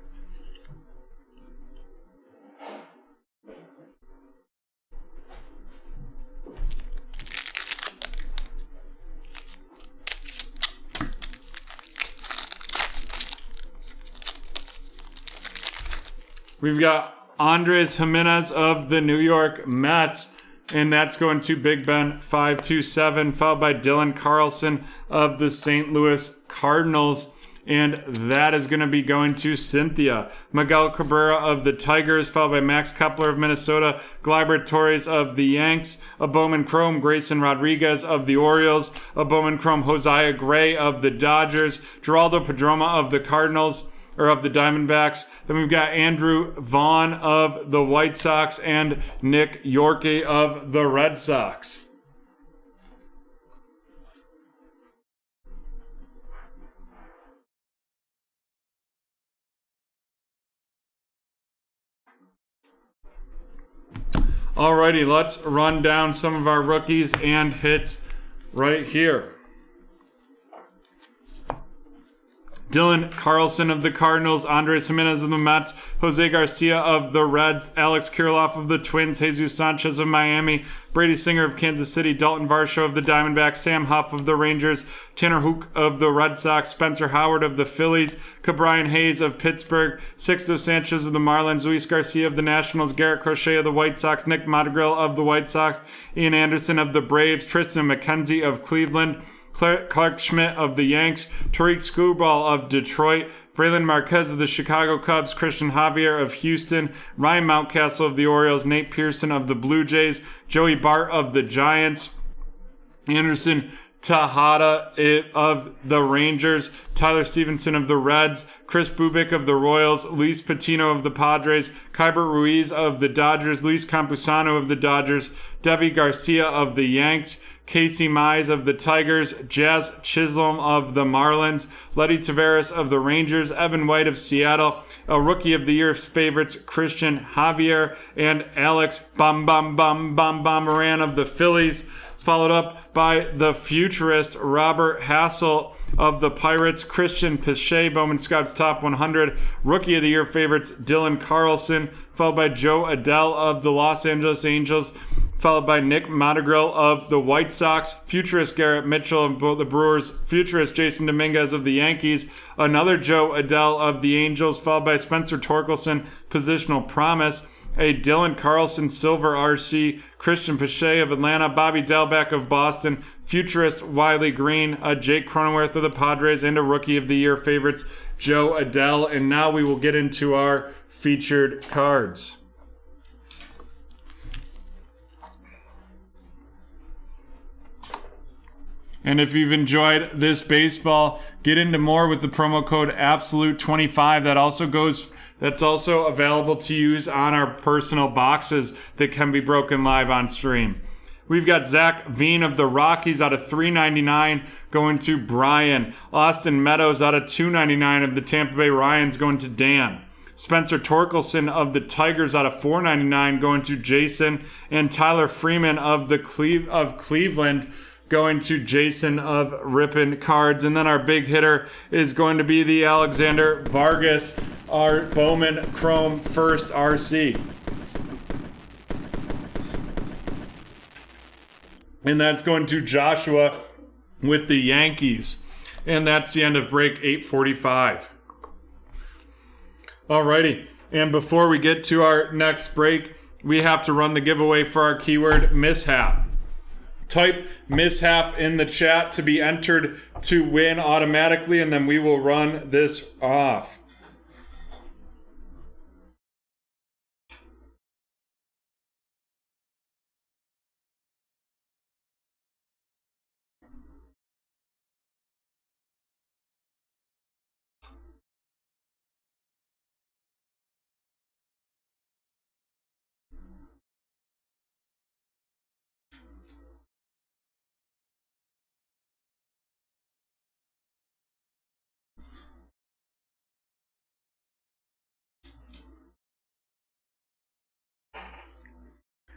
We've got Andres Jimenez of the New York Mets, and that's going to Big Ben 527, followed by Dylan Carlson of the St. Louis Cardinals, and that is going to be going to Cynthia. Miguel Cabrera of the Tigers, followed by Max Kepler of Minnesota, Gleyber Torres of the Yanks, a Bowman Chrome Grayson Rodriguez of the Orioles, a Bowman Chrome Josiah Gray of the Dodgers, Geraldo Padroma of the Cardinals, or of the Diamondbacks. Then we've got Andrew Vaughn of the White Sox and Nick Yorke of the Red Sox. Alrighty, let's run down some of our rookies and hits right here. Dylan Carlson of the Cardinals, Andres Jimenez of the Mets, Jose Garcia of the Reds, Alex Kirilloff of the Twins, Jesus Sanchez of Miami, Brady Singer of Kansas City, Dalton Varsho of the Diamondbacks, Sam Huff of the Rangers, Tanner Houck of the Red Sox, Spencer Howard of the Phillies, Cabrian Hayes of Pittsburgh, Sixto Sanchez of the Marlins, Luis Garcia of the Nationals, Garrett Crochet of the White Sox, Nick Madrigal of the White Sox, Ian Anderson of the Braves, Tristan McKenzie of Cleveland, Clark Schmidt of the Yanks, Tariq Skubal of Detroit, Braylon Marquez of the Chicago Cubs, Christian Javier of Houston, Ryan Mountcastle of the Orioles, Nate Pearson of the Blue Jays, Joey Bart of the Giants, Anderson Tejada of the Rangers, Tyler Stevenson of the Reds, Chris Bubik of the Royals, Luis Patino of the Padres, Kyber Ruiz of the Dodgers, Luis Campusano of the Dodgers, Devi Garcia of the Yanks, Casey Mize of the Tigers, Jazz Chisholm of the Marlins, Letty Tavares of the Rangers, Evan White of Seattle, a Rookie of the Year favorites Christian Javier, and Alex Moran of the Phillies, followed up by the futurist Robert Hassel of the Pirates, Christian Pache, Bowman Scouts Top 100, Rookie of the Year favorites Dylan Carlson, followed by Joe Adele of the Los Angeles Angels, followed by Nick Madrigal of the White Sox, futurist Garrett Mitchell of the Brewers, futurist Jason Dominguez of the Yankees, another Joe Adele of the Angels, followed by Spencer Torkelson, positional promise, a Dylan Carlson Silver RC, Christian Pache of Atlanta, Bobby Delbeck of Boston, futurist Wiley Green, a Jake Cronenworth of the Padres, and a Rookie of the Year favorites Joe Adele. And now we will get into our featured cards. And if you've enjoyed this baseball, get into more with the promo code Absolute25. That's also available to use on our personal boxes that can be broken live on stream. We've got Zach Veen of the Rockies out of $3.99 going to Brian. Austin Meadows out of $2.99 of the Tampa Bay Ryans going to Dan. Spencer Torkelson of the Tigers out of $4.99 going to Jason. And Tyler Freeman of Cleveland going to Jason of Rippin' Cards. And then our big hitter is going to be the Alexander Vargas, our Bowman Chrome First RC. And that's going to Joshua with the Yankees. And that's the end of break 845. Alrighty. And before we get to our next break, we have to run the giveaway for our keyword mishap. Type mishap in the chat to be entered to win automatically, and then we will run this off.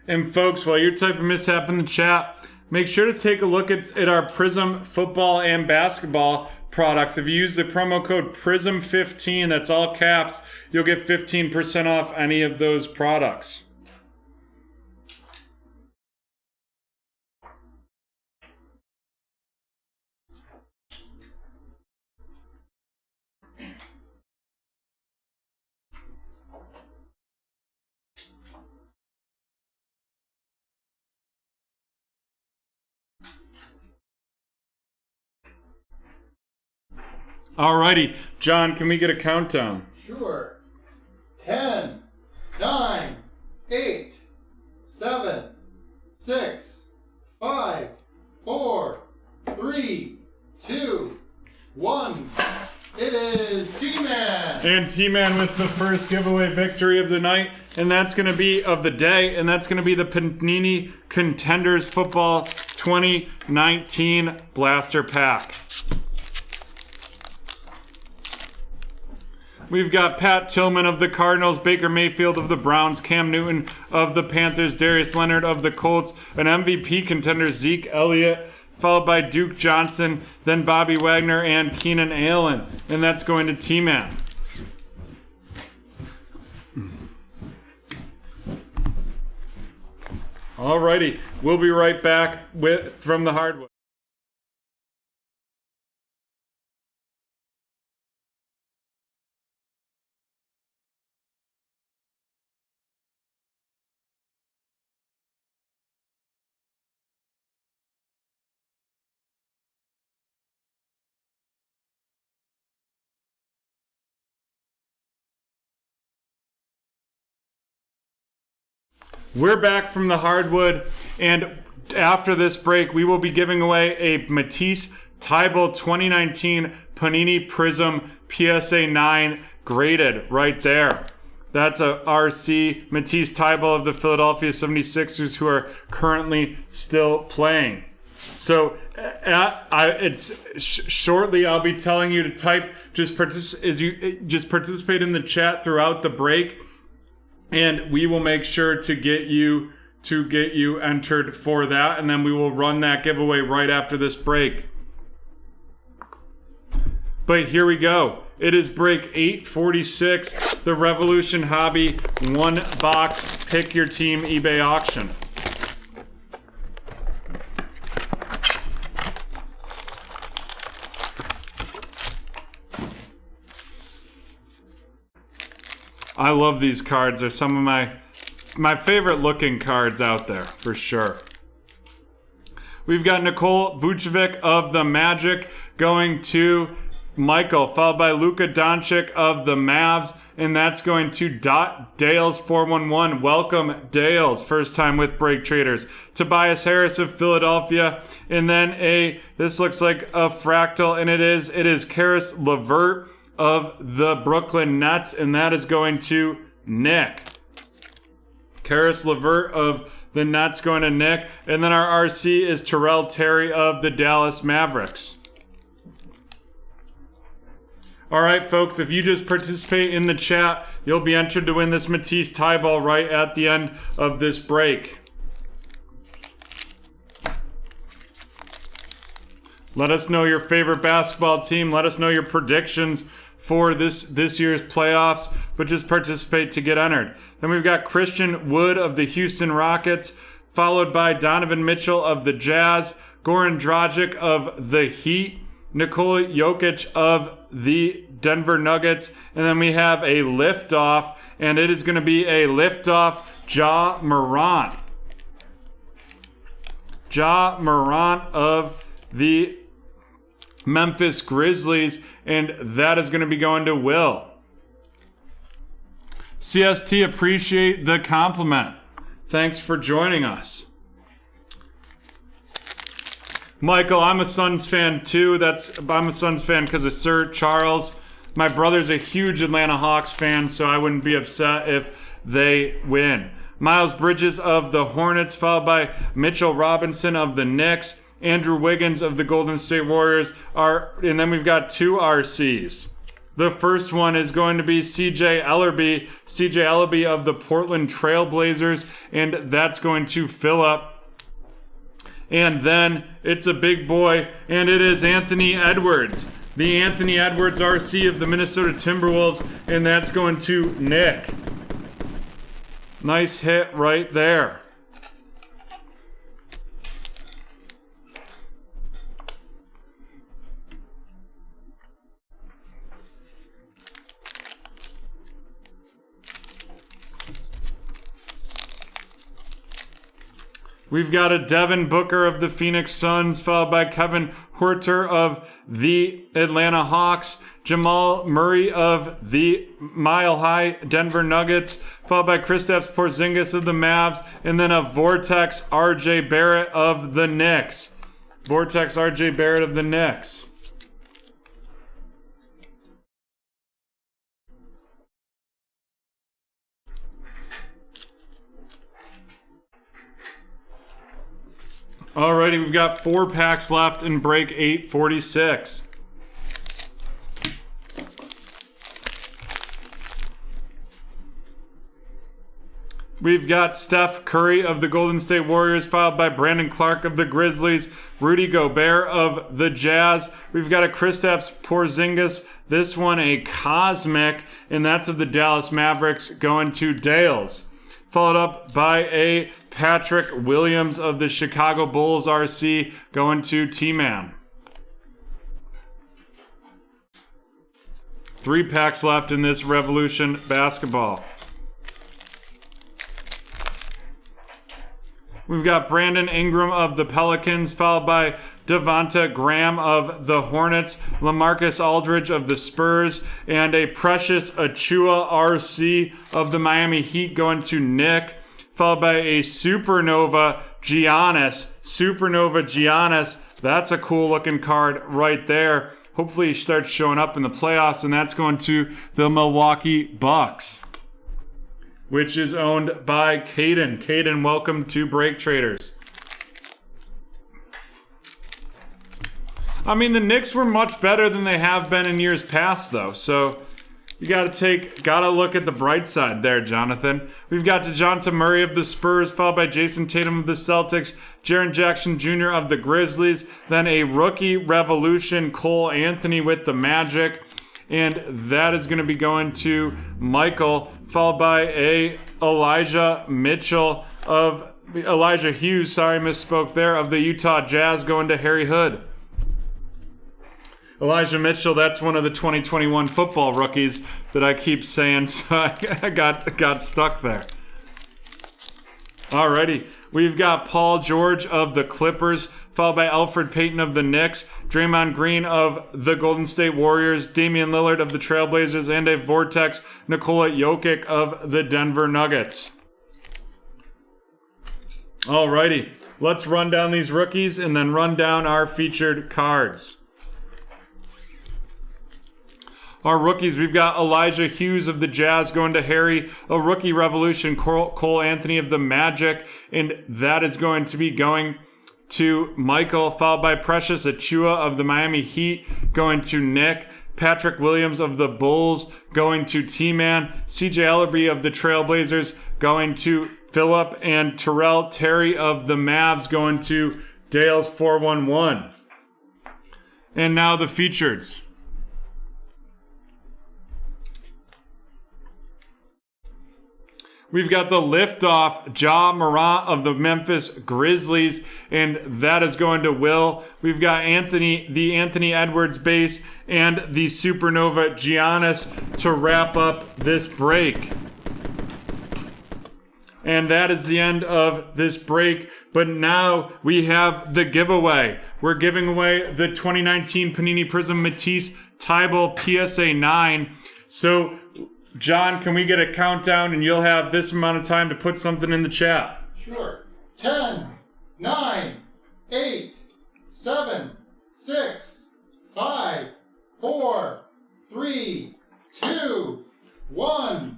And folks, while you're typing mishap in the chat, make sure to take a look at our Prism football and basketball products. If you use the promo code PRISM15, that's all caps, you'll get 15% off any of those products. Alrighty, John, can we get a countdown? Sure. 10, 9, 8, 7, 6, 5, 4, 3, 2, 1. It is T-Man! And T-Man with the first giveaway victory of the night, and that's going to be of the day, and that's going to be the Panini Contenders Football 2019 Blaster Pack. We've got Pat Tillman of the Cardinals, Baker Mayfield of the Browns, Cam Newton of the Panthers, Darius Leonard of the Colts, an MVP contender, Zeke Elliott, followed by Duke Johnson, then Bobby Wagner and Keenan Allen. And that's going to T-Man. Alrighty, we'll be right back from the hardwood. We're back from the hardwood, and after this break, we will be giving away a Matisse Thybulle 2019 Panini Prism PSA 9 graded right there. That's a RC Matisse Thybulle of the Philadelphia 76ers, who are currently still playing. So shortly I'll be telling you to type, just participate in the chat throughout the break, and we will make sure to get you entered for that, and then we will run that giveaway right after this break. But here we go. It is break 846, the Revolution Hobby one box pick your team eBay auction. I love these cards. They're some of my favorite looking cards out there, for sure. We've got Nikola Vucevic of the Magic going to Michael, followed by Luka Doncic of the Mavs, and that's going to Dales411. Welcome, Dales. First time with BreakTraders. Tobias Harris of Philadelphia, and then this looks like a fractal, and it is Karis LeVert of the Brooklyn Nets, and that is going to Nick. Karis LeVert of the Nets going to Nick, and then our RC is Terrell Terry of the Dallas Mavericks. All right, folks, if you just participate in the chat, you'll be entered to win this Matisse Thybulle right at the end of this break. Let us know your favorite basketball team. Let us know your predictions for this year's playoffs, but just participate to get entered. Then we've got Christian Wood of the Houston Rockets, followed by Donovan Mitchell of the Jazz, Goran Dragic of the Heat, Nikola Jokic of the Denver Nuggets, and then we have a liftoff, and it is going to be a liftoff Ja Morant. Ja Morant of the Memphis Grizzlies, and that is going to be going to Will. CST, appreciate the compliment. Thanks for joining us. Michael, I'm a Suns fan too. I'm a Suns fan because of Sir Charles. My brother's a huge Atlanta Hawks fan, so I wouldn't be upset if they win. Miles Bridges of the Hornets, followed by Mitchell Robinson of the Knicks, Andrew Wiggins of the Golden State Warriors, and then we've got two RCs. The first one is going to be CJ Ellaby of the Portland Trail Blazers, and that's going to fill up. And then it's a big boy, and it is Anthony Edwards, the Anthony Edwards RC of the Minnesota Timberwolves, and that's going to Nick. Nice hit right there. We've got a Devin Booker of the Phoenix Suns, followed by Kevin Huerter of the Atlanta Hawks, Jamal Murray of the Mile High Denver Nuggets, followed by Kristaps Porzingis of the Mavs, and then a Vortex RJ Barrett of the Knicks. Vortex RJ Barrett of the Knicks. Alrighty, we've got 4 packs left in break 846. We've got Steph Curry of the Golden State Warriors, followed by Brandon Clark of the Grizzlies, Rudy Gobert of the Jazz. We've got a Kristaps Porzingis, this one a cosmic, and that's of the Dallas Mavericks, going to Dales. Followed up by a Patrick Williams of the Chicago Bulls RC, going to T-Man. 3 packs left in this Revolution basketball. We've got Brandon Ingram of the Pelicans, followed by Devonta Graham of the Hornets, LaMarcus Aldridge of the Spurs, and a Precious Achiuwa RC of the Miami Heat, going to Nick, followed by a Supernova Giannis. That's a cool looking card right there. Hopefully he starts showing up in the playoffs, and that's going to the Milwaukee Bucks, which is owned by Caden. Caden, welcome to BreakTraders. I mean, the Knicks were much better than they have been in years past, though. So you gotta look at the bright side there, Jonathan. We've got DeJounte Murray of the Spurs, followed by Jason Tatum of the Celtics, Jaren Jackson Jr. of the Grizzlies, then a rookie revolution, Cole Anthony with the Magic. And that is going to be going to Michael, followed by a Elijah Hughes, misspoke there, of the Utah Jazz, going to Harry Hood. Elijah Mitchell, that's one of the 2021 football rookies that I keep saying, so I got stuck there. Alrighty, we've got Paul George of the Clippers, followed by Alfred Payton of the Knicks, Draymond Green of the Golden State Warriors, Damian Lillard of the Trailblazers, and a Vortex Nikola Jokic of the Denver Nuggets. Alrighty, let's run down these rookies and then run down our featured cards. Our rookies, we've got Elijah Hughes of the Jazz going to Harry, a rookie revolution, Cole Anthony of the Magic, and that is going to be going to Michael, followed by Precious Achiuwa of the Miami Heat, going to Nick, Patrick Williams of the Bulls, going to T-Man, CJ Ellerby of the Trailblazers, going to Phillip, and Terrell Terry of the Mavs, going to Dales 411. And now the features. We've got the liftoff, Ja Morant of the Memphis Grizzlies, and that is going to Will. We've got the Anthony Edwards base, and the Supernova Giannis to wrap up this break. And that is the end of this break. But now we have the giveaway. We're giving away the 2019 Panini Prism Matisse Thybulle PSA 9. So John, can we get a countdown, and you'll have this amount of time to put something in the chat? Sure. 10, 9, 8, 7, 6, 5, 4, 3, 2, 1.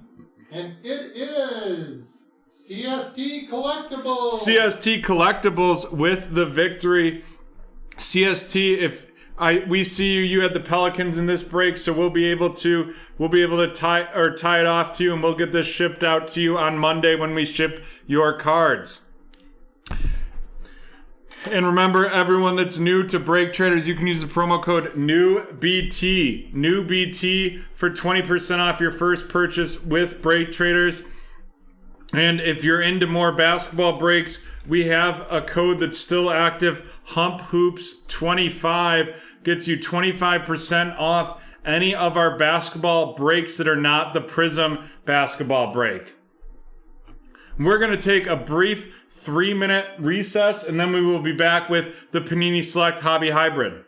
And it is CST Collectibles. CST Collectibles with the victory. CST, if we see you had the Pelicans in this break, so we'll be able to tie it off to you, and we'll get this shipped out to you on Monday when we ship your cards. And remember, everyone that's new to BreakTraders, you can use the promo code NEWBT for 20% off your first purchase with BreakTraders. And if you're into more basketball breaks, we have a code that's still active. Hump Hoops 25 gets you 25% off any of our basketball breaks that are not the Prism basketball break. We're going to take a brief 3-minute recess, and then we will be back with the Panini Select Hobby Hybrid.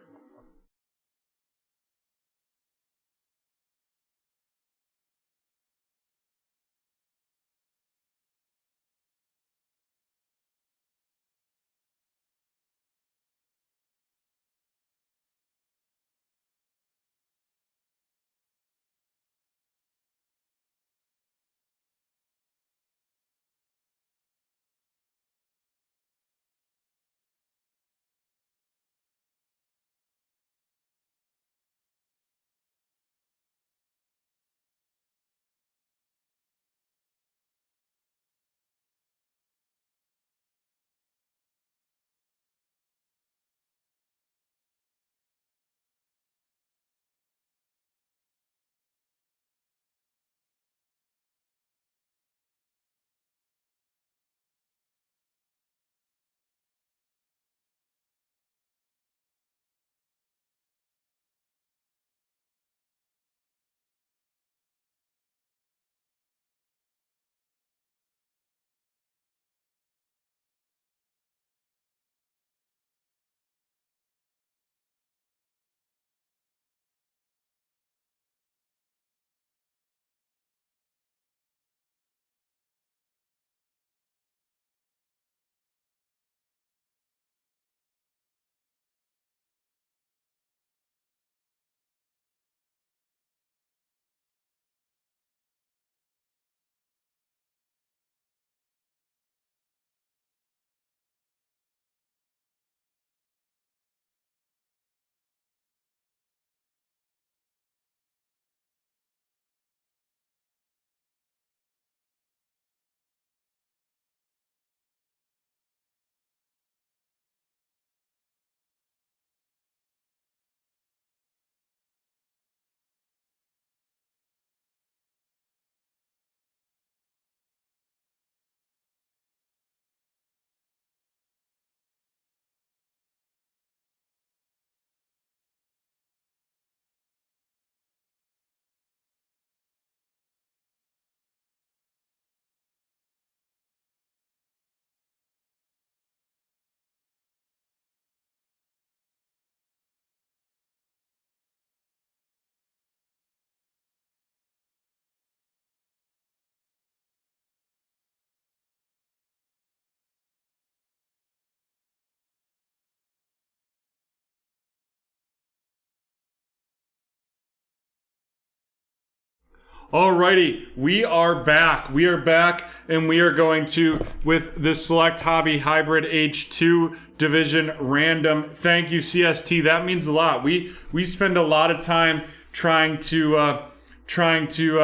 Alrighty, we are back. We are back, and we are going to, with the Select Hobby Hybrid H2 Division Random. Thank you, CST. That means a lot. We spend a lot of time trying to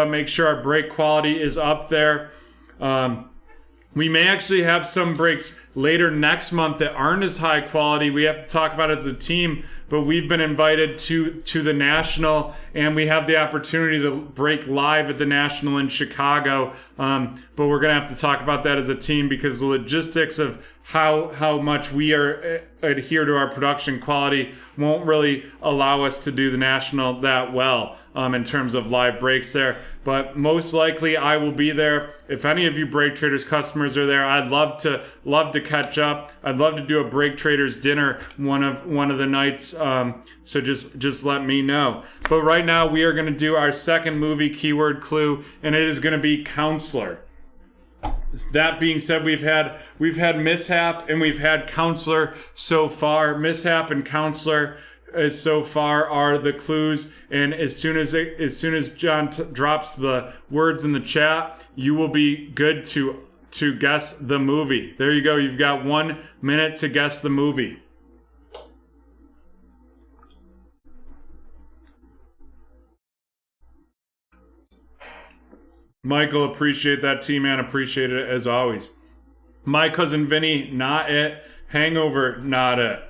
make sure our break quality is up there. We may actually have some breaks later next month that aren't as high quality. We have to talk about it as a team, but we've been invited to the National, and we have the opportunity to break live at the National in Chicago. But we're going to have to talk about that as a team because the logistics of how much we adhere to our production quality won't really allow us to do the National that well in terms of live breaks there. But most likely I will be there. If any of you BreakTraders customers are there, I'd love to catch up. I'd love to do a BreakTraders dinner one of the nights. So just let me know. But right now we are going to do our second movie keyword clue, and it is going to be counselor. That being said, we've had mishap and we've had counselor so far. Mishap and counselor so far are the clues, and as soon as John drops the words in the chat, you will be good to guess the movie. There you go. You've got 1 minute to guess the movie. Michael, appreciate that, T-Man. Appreciate it as always. My Cousin Vinny, not it. Hangover, not it.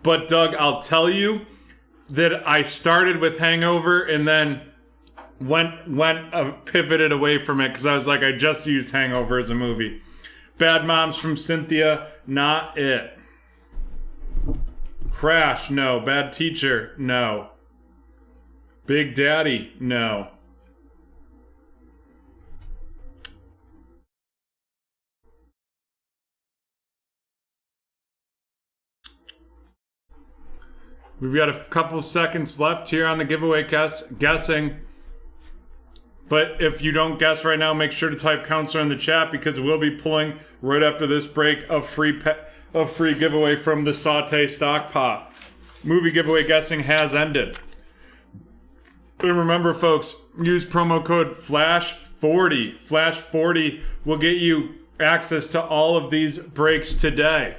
But Doug, I'll tell you that I started with Hangover and then pivoted away from it because I was like, I just used Hangover as a movie. Bad Moms from Cynthia, not it. Crash, no. Bad Teacher, no. Big Daddy, no. We've got a couple seconds left here on the giveaway guessing. But if you don't guess right now, make sure to type counselor in the chat because we'll be pulling right after this break a free giveaway from the Saute Stock Pot. Movie giveaway guessing has ended. And remember, folks, use promo code FLASH40. FLASH40 will get you access to all of these breaks today.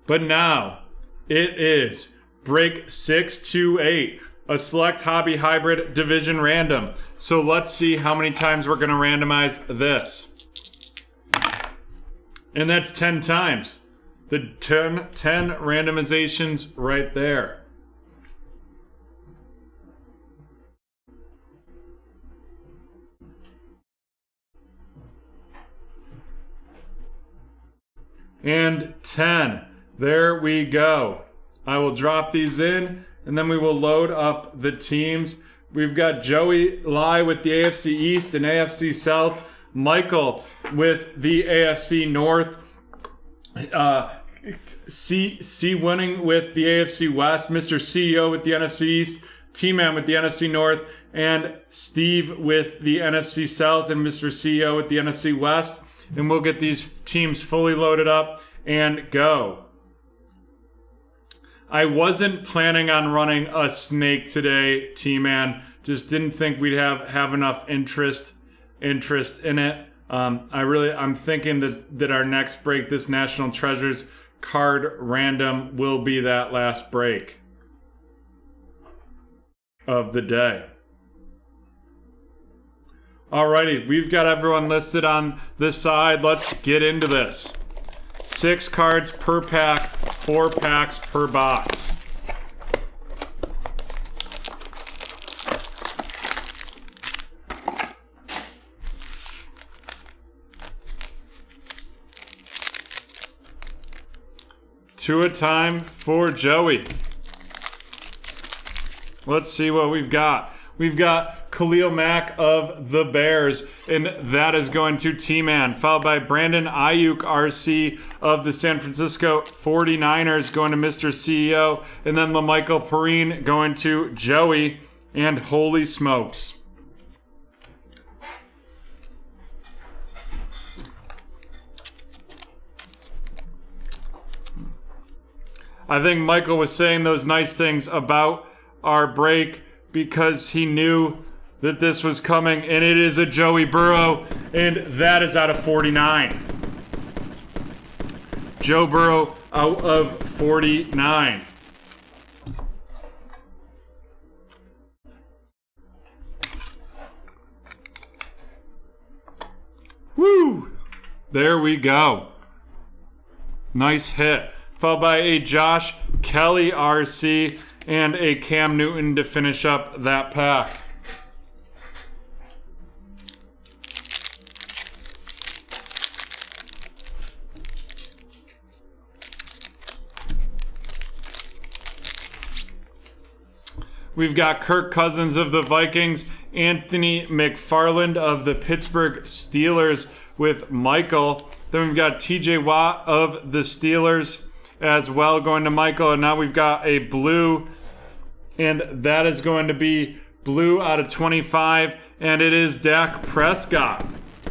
But now, it is break 628, a Select Hobby Hybrid Division Random. So let's see how many times we're going to randomize this. And that's 10 times. The 10 randomizations right there. And 10. There we go. I will drop these in, and then we will load up the teams. We've got Joey Lai with the AFC East and AFC South. Michael with the AFC North. C winning with the AFC West. Mr. CEO with the NFC East. T-Man with the NFC North. And Steve with the NFC South and Mr. CEO with the NFC West. And we'll get these teams fully loaded up and go. I wasn't planning on running a snake today, T-Man. Just didn't think we'd have enough interest in it. I'm thinking that our next break, this National Treasures card random, will be that last break of the day. Alrighty, we've got everyone listed on this side. Let's get into this. 6 cards per pack, 4 packs per box. Two a time for Joey. Let's see what we've got. We've got Khalil Mack of the Bears, and that is going to T-Man, followed by Brandon Ayuk RC of the San Francisco 49ers, going to Mr. CEO, and then LaMichael Perrine going to Joey, and holy smokes. I think Michael was saying those nice things about our break because he knew that this was coming, and it is a Joey Burrow, and that is out of 49. Joe Burrow out of 49. Woo! There we go. Nice hit. Followed by a Josh Kelly RC and a Cam Newton to finish up that pack. We've got Kirk Cousins of the Vikings, Anthony McFarland of the Pittsburgh Steelers with Michael. Then we've got TJ Watt of the Steelers as well going to Michael. And now we've got a blue, and that is going to be blue out of 25, and it is Dak Prescott.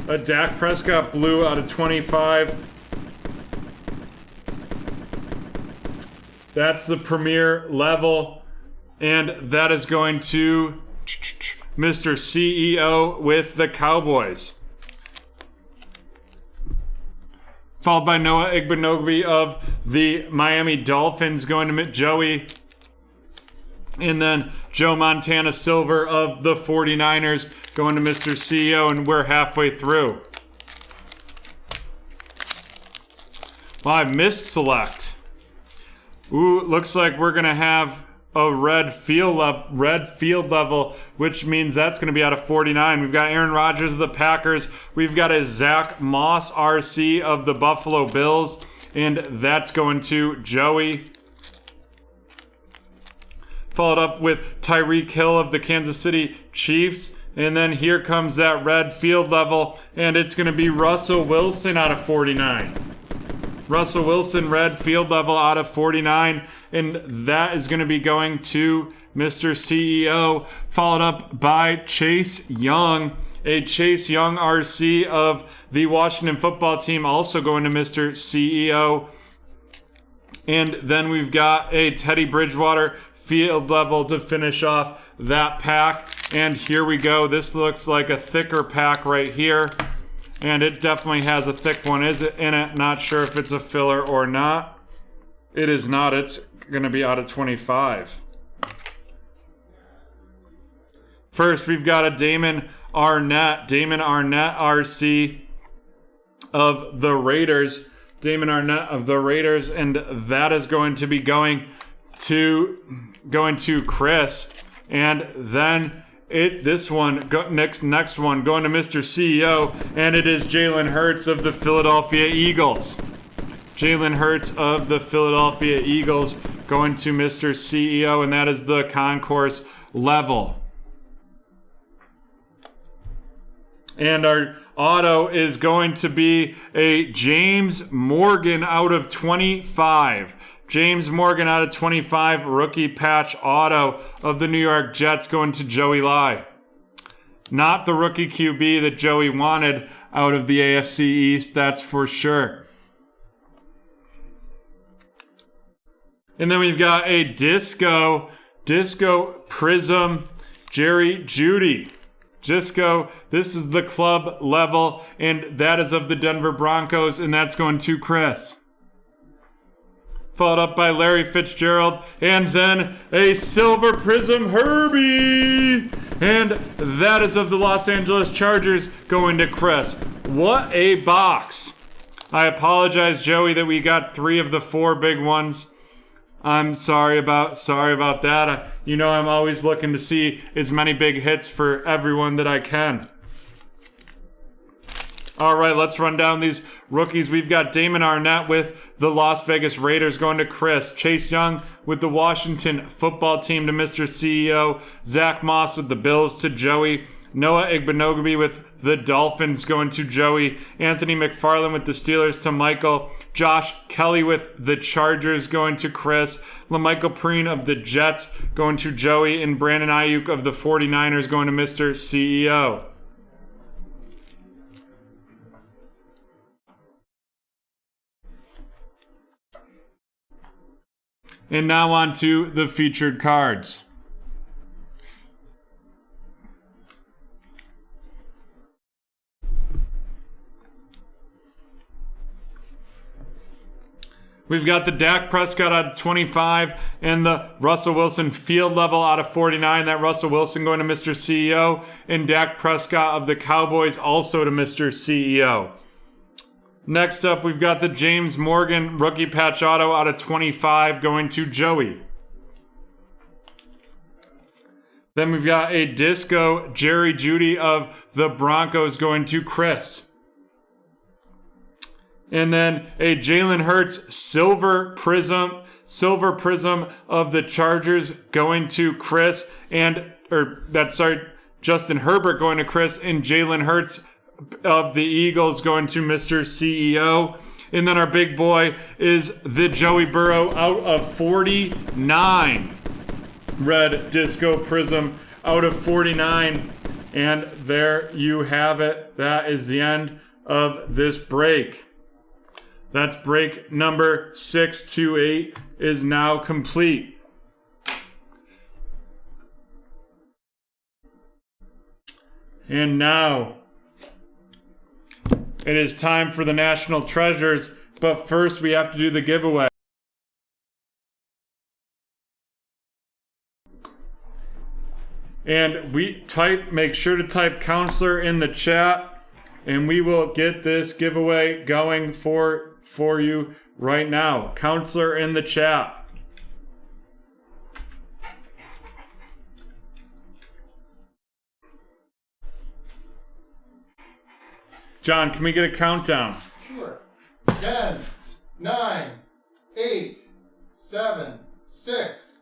A Dak Prescott blue out of 25. That's the premier level. And that is going to Mr. CEO with the Cowboys. Followed by Noah Igbenogbe of the Miami Dolphins going to Joey. And then Joe Montana Silver of the 49ers going to Mr. CEO, and we're halfway through. Well, I missed select. Ooh, looks like we're going to have a red field level, which means that's going to be out of 49. We've got Aaron Rodgers of the Packers. We've got a Zach Moss RC of the Buffalo Bills, and that's going to Joey. Followed up with Tyreek Hill of the Kansas City Chiefs, and then here comes that red field level, and it's going to be Russell Wilson out of 49. Russell Wilson, red field level out of 49, and that is going to be going to Mr. CEO, followed up by Chase Young, a Chase Young RC of the Washington football team, also going to Mr. CEO. And then we've got a Teddy Bridgewater field level to finish off that pack. And here we go. This looks like a thicker pack right here. And it definitely has a thick one in it. Not sure if it's a filler or not. It is not. It's going to be out of 25. First, we've got a Damon Arnett RC of the Raiders. Damon Arnett of the Raiders, and that is going to be going to Chris. And then next one going to Mr. CEO, and it is Jalen Hurts of the Philadelphia Eagles. Jalen Hurts of the Philadelphia Eagles going to Mr. CEO, and that is the concourse level. And our auto is going to be a James Morgan out of 25. James Morgan out of 25, rookie patch auto of the New York Jets going to Joey Lai. Not the rookie QB that Joey wanted out of the AFC East, that's for sure. And then we've got a Disco Prism Jerry Jeudy. Disco, this is the club level, and that is of the Denver Broncos, and that's going to Chris. Followed up by Larry Fitzgerald, and then a Silver Prism Herbie, and that is of the Los Angeles Chargers going to Chris. What a box. I apologize, Joey, that we got 3 of the 4 big ones. I'm sorry about that. You know I'm always looking to see as many big hits for everyone that I can. All right, let's run down these rookies. We've got Damon Arnett with the Las Vegas Raiders going to Chris. Chase Young with the Washington football team to Mr. CEO. Zach Moss with the Bills to Joey. Noah Igbenogbe with the Dolphins going to Joey. Anthony McFarland with the Steelers to Michael. Josh Kelly with the Chargers going to Chris. LaMichael Preen of the Jets going to Joey. And Brandon Ayuk of the 49ers going to Mr. CEO. And now on to the featured cards. We've got the Dak Prescott out of 25 and the Russell Wilson field level out of 49. That Russell Wilson going to Mr. CEO, and Dak Prescott of the Cowboys also to Mr. CEO. Next up, we've got the James Morgan rookie patch auto out of 25 going to Joey. Then we've got a disco Jerry Jeudy of the Broncos going to Chris. And then a Jalen Hurts silver prism of the Chargers going to Chris, Justin Herbert going to Chris, and Jalen Hurts of the Eagles going to Mr. CEO. And then our big boy is the Joey Burrow out of 49. Red disco prism out of 49. And there you have it. That is the end of this break. That's break number 628 is now complete. And now it is time for the National Treasures, but first we have to do the giveaway. And make sure to type counselor in the chat, and we will get this giveaway going for you right now. Counselor in the chat. John, can we get a countdown? Sure. 10, 9, 8, 7, 6,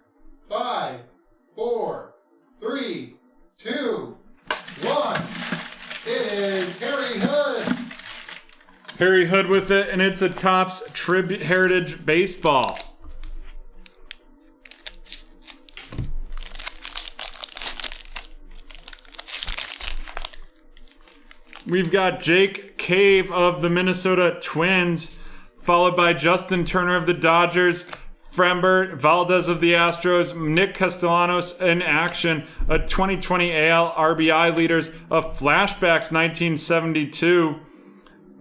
5, 4, 3, 2, 1. It is Harry Hood. Harry Hood with it, and it's a Topps Tribute Heritage Baseball. We've got Jake Cave of the Minnesota Twins, followed by Justin Turner of the Dodgers, Framber Valdez of the Astros, Nick Castellanos in action, a 2020 AL RBI leaders, a Flashbacks 1972,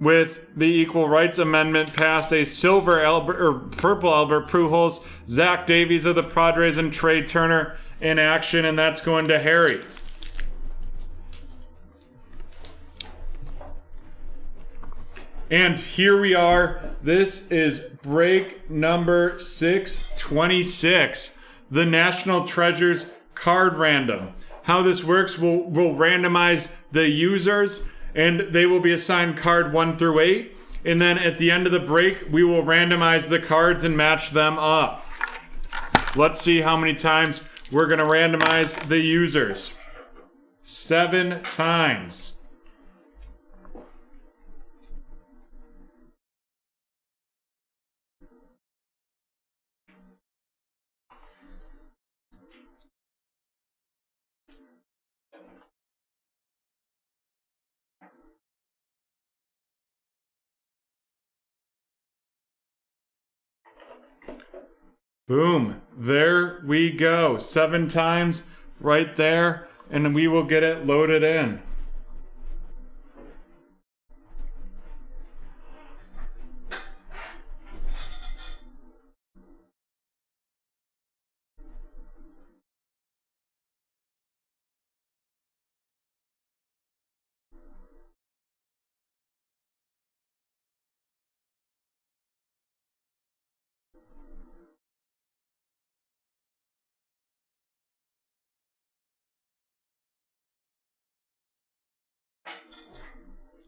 with the Equal Rights Amendment passed, a purple Albert Pujols, Zach Davies of the Padres, and Trey Turner in action, and that's going to Harry. And here we are. This is break number 626, the National Treasures card random. How this works, we'll randomize the users, and they will be assigned card 1 through 8. And then at the end of the break, we will randomize the cards and match them up. Let's see how many times we're going to randomize the users. 7 times. Boom. There we go. 7 times right there, and we will get it loaded in.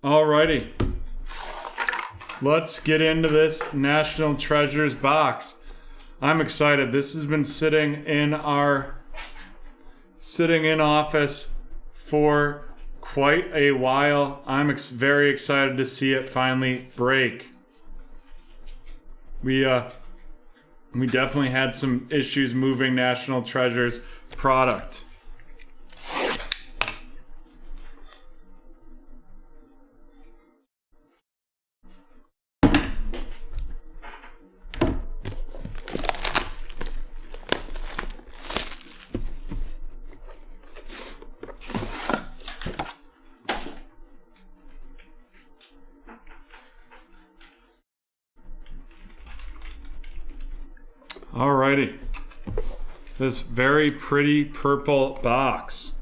Alrighty, let's get into this National Treasures box. I'm excited. This has been sitting in office for quite a while. I'm very excited to see it finally break. We definitely had some issues moving National Treasures product. Alrighty. This very pretty purple box.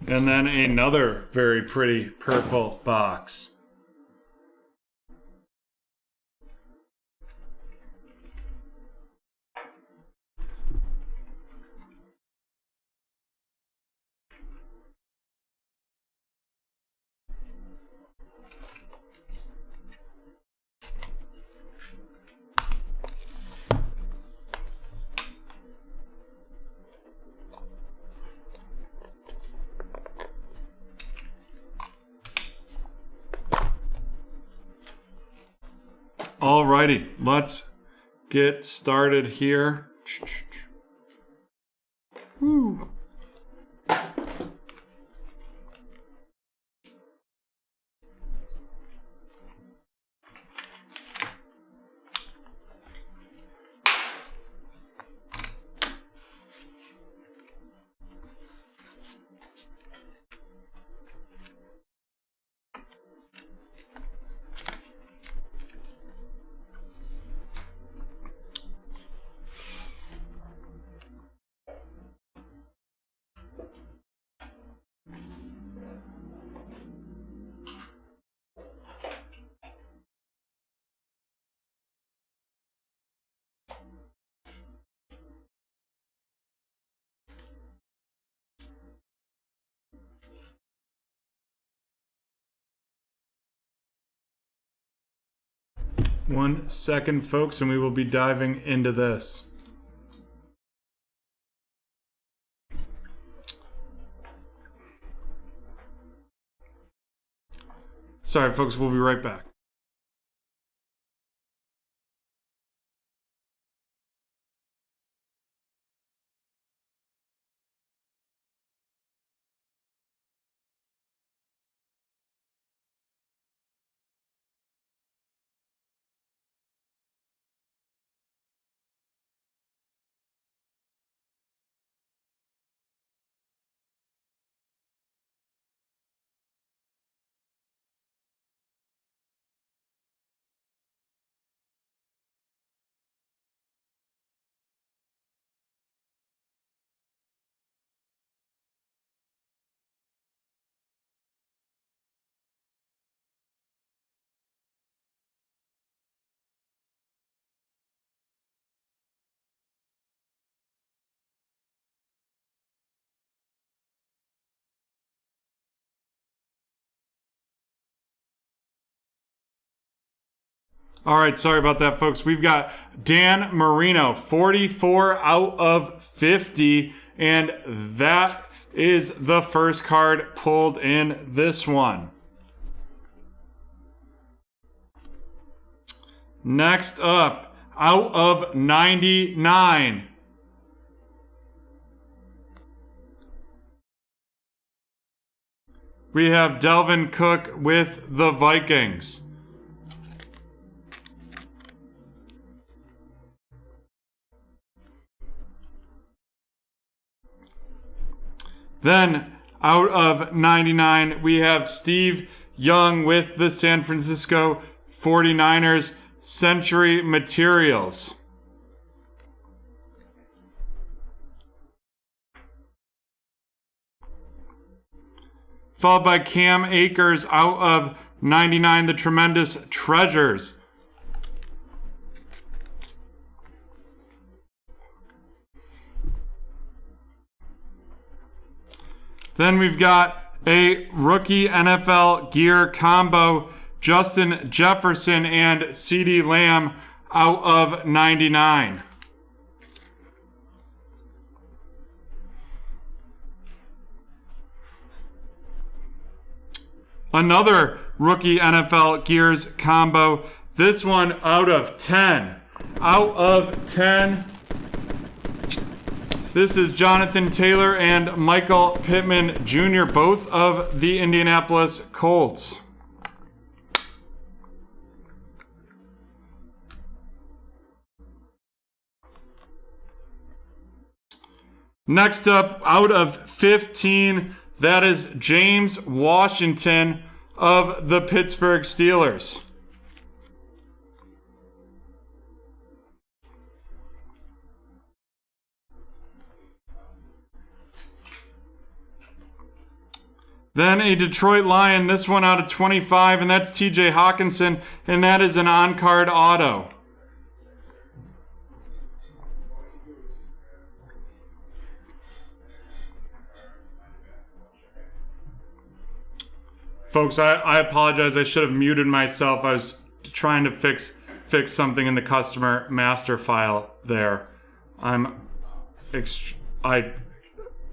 And then another very pretty purple box. Alrighty, let's get started here. Woo. One second, folks, and we will be diving into this. Sorry, folks, we'll be right back. All right, sorry about that, folks. We've got Dan Marino, 44 out of 50, and that is the first card pulled in this one. Next up, out of 99. We have Delvin Cook with the Vikings. Then, out of 99, we have Steve Young with the San Francisco 49ers, Century Materials. Followed by Cam Akers, out of 99, the Tremendous Treasures. Then we've got a rookie NFL gear combo, Justin Jefferson and CeeDee Lamb, out of 99. Another rookie NFL gears combo, this one out of 10. Out of 10. This is Jonathan Taylor and Michael Pittman Jr., both of the Indianapolis Colts. Next up, out of 15, that is James Washington of the Pittsburgh Steelers. Then a Detroit Lion, this one out of 25, and that's TJ Hawkinson, and that is an on-card auto. Folks, I apologize. I should have muted myself. I was trying to fix something in the customer master file there. I'm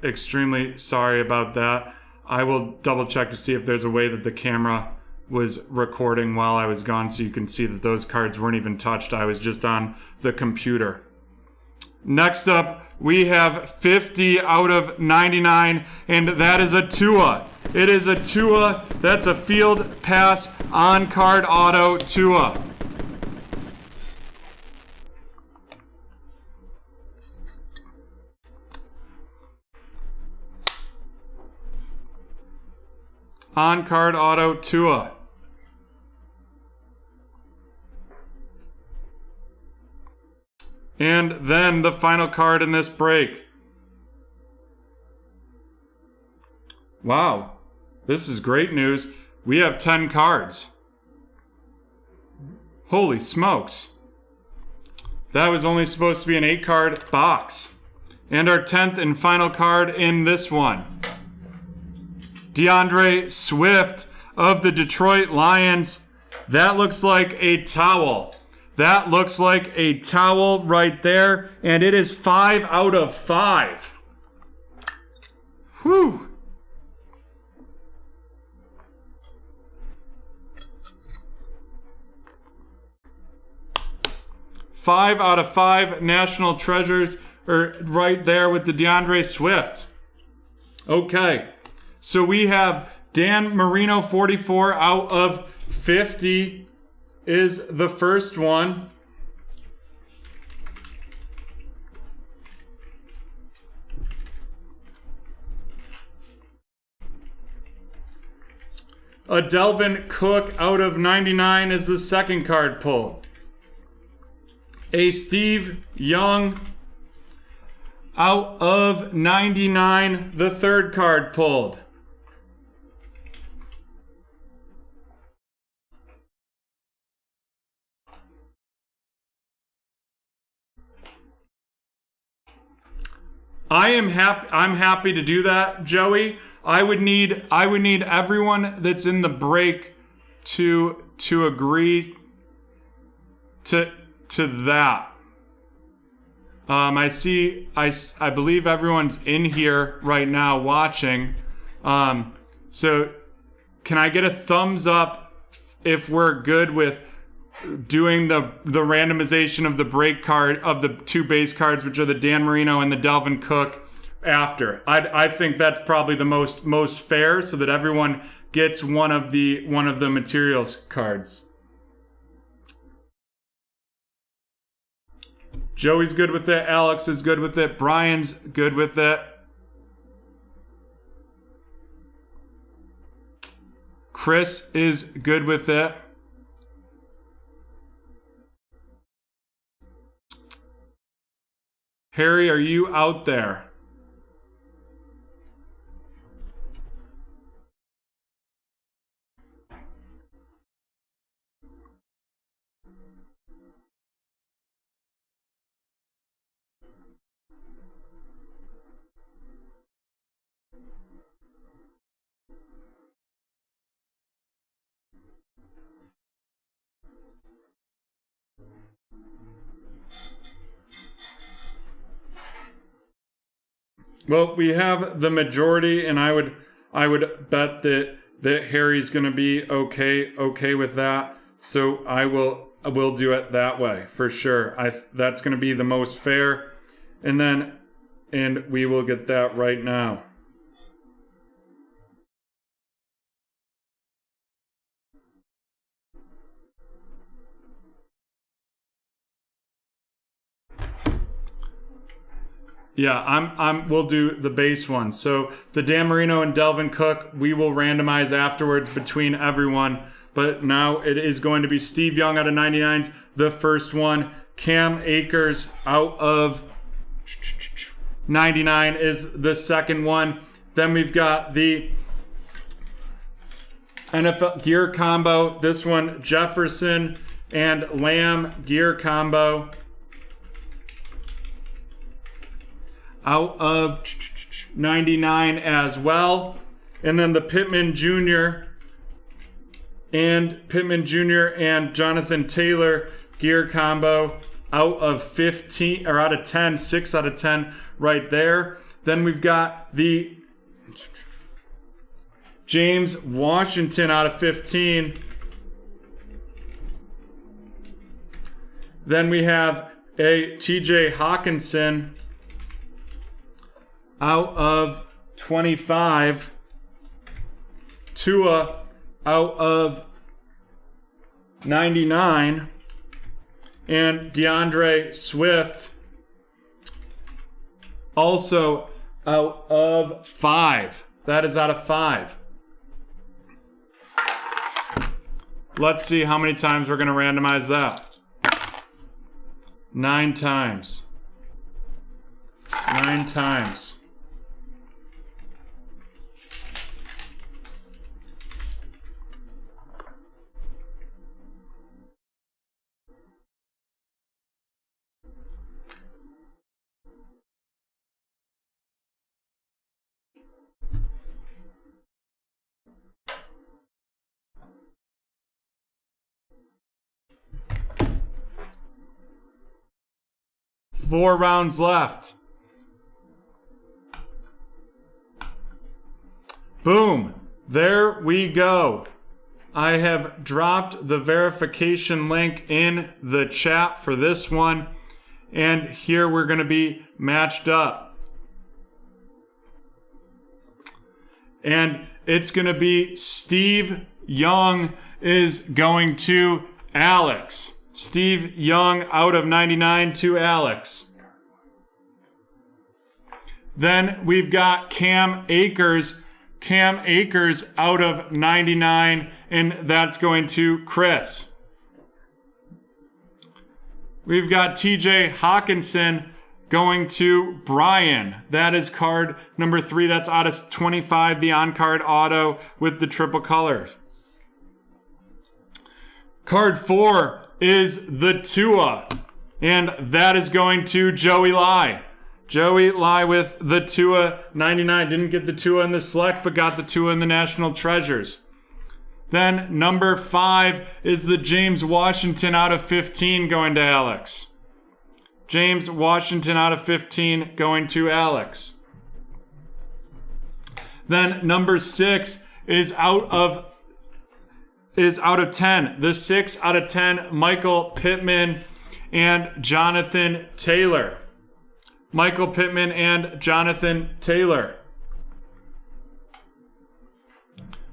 extremely sorry about that. I will double check to see if there's a way that the camera was recording while I was gone so you can see that those cards weren't even touched. I was just on the computer. Next up, we have 50 out of 99, and that is a Tua. It is a Tua. That's a field pass on-card auto Tua. On-card auto Tua. And then the final card in this break. Wow, this is great news. We have 10 cards. Holy smokes. That was only supposed to be an 8-card box. And our 10th and final card in this one. DeAndre Swift of the Detroit Lions. That looks like a towel. That looks like a towel right there. And it is 5 out of 5. Whew. Five out of 5 national treasures are right there with the DeAndre Swift. Okay. So we have Dan Marino 44 out of 50 is the first one. A Delvin Cook out of 99 is the second card pulled. A Steve Young out of 99, the third card pulled. I'm happy to do that, Joey. I would need everyone that's in the break to agree to that. I believe everyone's in here right now watching. So can I get a thumbs up if we're good with doing the randomization of the break card of the 2 base cards, which are the Dan Marino and the Delvin Cook after? I think that's probably the most fair, so that everyone gets one of the materials cards. Joey's good with it. Alex is good with it. Brian's good with it. Chris is good with it. Harry, are you out there? Well, we have the majority, and I would bet that Harry's going to be okay with that. So I will do it that way for sure. That's going to be the most fair, and we will get that right now. Yeah, we'll do the base one. So the Dan Marino and Delvin Cook, we will randomize afterwards between everyone. But now it is going to be Steve Young out of 99s, the first one. Cam Akers out of 99 is the second one. Then we've got the NFL gear combo. This one, Jefferson and Lamb gear combo. Out of 99 as well. And then the Pittman Jr. and Jonathan Taylor gear combo out of 15 or out of 10, 6 out of 10 right there. Then we've got the James Washington out of 15. Then we have a TJ Hawkinson out of 25. Tua out of 99. And DeAndre Swift also out of 5. That is out of 5. Let's see how many times we're going to randomize that. 9 times. 9 times. Four rounds left. Boom. There we go. I have dropped the verification link in the chat for this one. And here we're going to be matched up. And it's going to be Steve Young is going to Alex. Steve Young out of 99 to Alex. Then we've got Cam Akers. Cam Akers out of 99, and that's going to Chris. We've got TJ Hawkinson going to Brian. That is card number 3. That's out of 25, the on-card auto with the triple color. Card 4 is the Tua, and that is going to Joey Lai. Joey Lai with the Tua 99. Didn't get the Tua in the select, but got the Tua in the National Treasures. Then number 5 is the James Washington out of 15 going to Alex. James Washington out of 15 going to Alex. Then number 6 is out of 10. The 6 out of 10, Michael Pittman and Jonathan Taylor. Michael Pittman and Jonathan Taylor.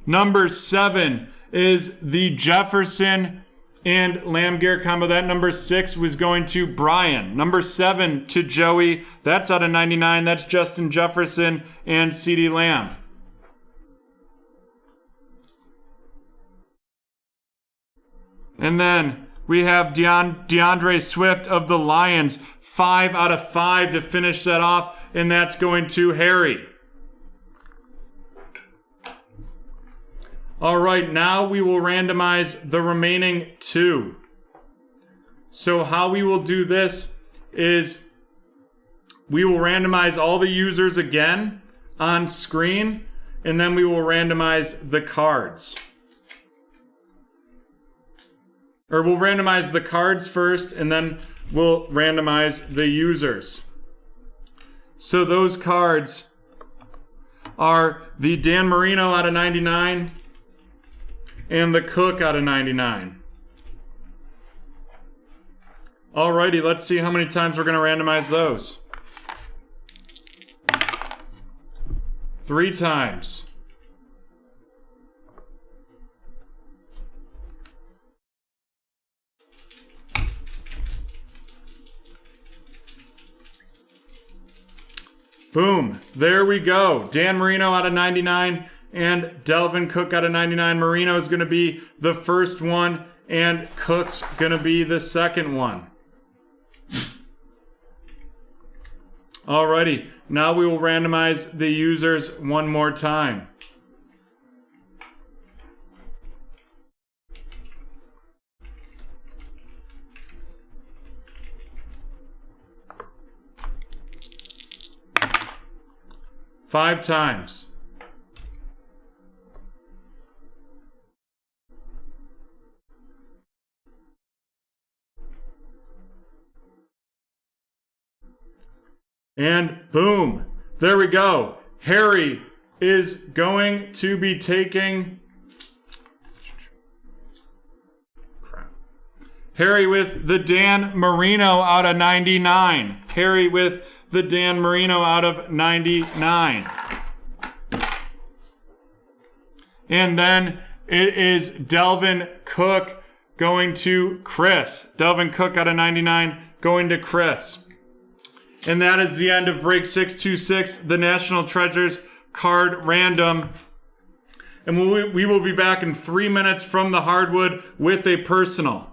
Number 7 is the Jefferson and Lamb gear combo. That number 6 was going to Brian. Number 7 to Joey. That's out of 99. That's Justin Jefferson and CeeDee Lamb. And then we have DeAndre Swift of the Lions, 5 out of 5 to finish that off, and that's going to Harry. All right, now we will randomize the remaining 2. So how we will do this is we will randomize all the users again on screen, and then we will randomize the cards. Or we'll randomize the cards first, and then we'll randomize the users. So those cards are the Dan Marino out of 99 and the Cook out of 99. Alrighty, let's see how many times we're going to randomize those. 3 times. Boom. There we go. Dan Marino out of 99 and Delvin Cook out of 99. Marino is going to be the first one and Cook's going to be the second one. Alrighty. Now we will randomize the users one more time. 5 times. And boom, there we go. Harry is going to be taking... Harry with the Dan Marino out of 99. Harry with the Dan Marino out of 99. And then it is Delvin Cook going to Chris. Delvin Cook out of 99 going to Chris. And that is the end of break 626, the National Treasures card random. And we will be back in 3 minutes from the hardwood with a personal.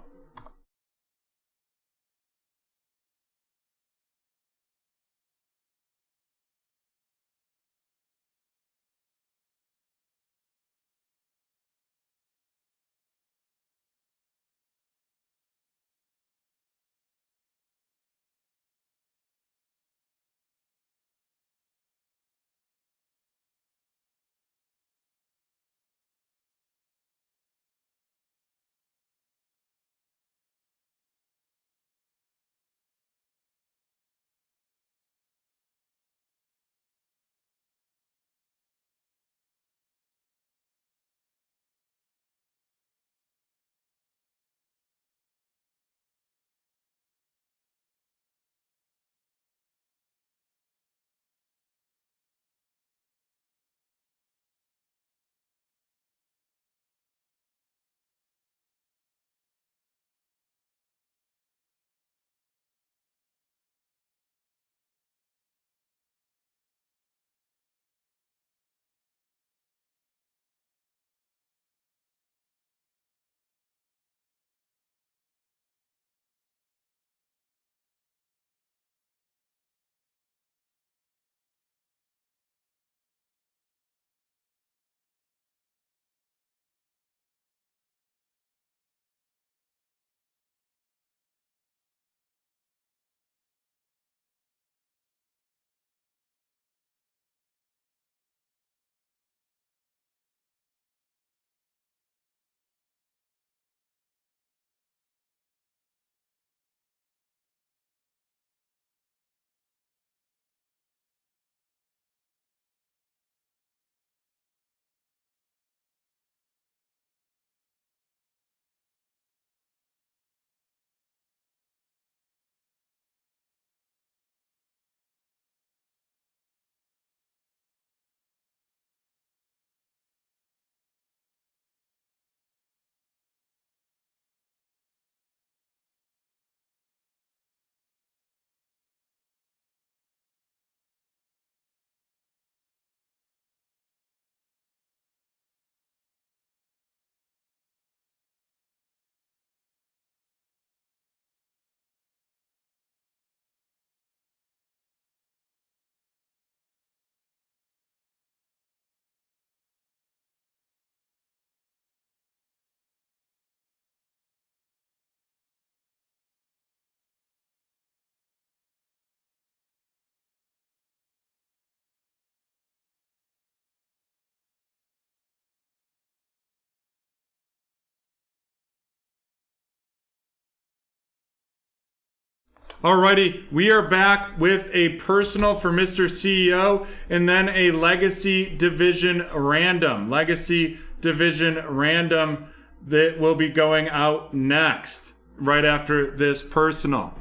Alrighty, we are back with a personal for Mr. CEO and then a Legacy Division random. Legacy Division random that will be going out next, right after this personal.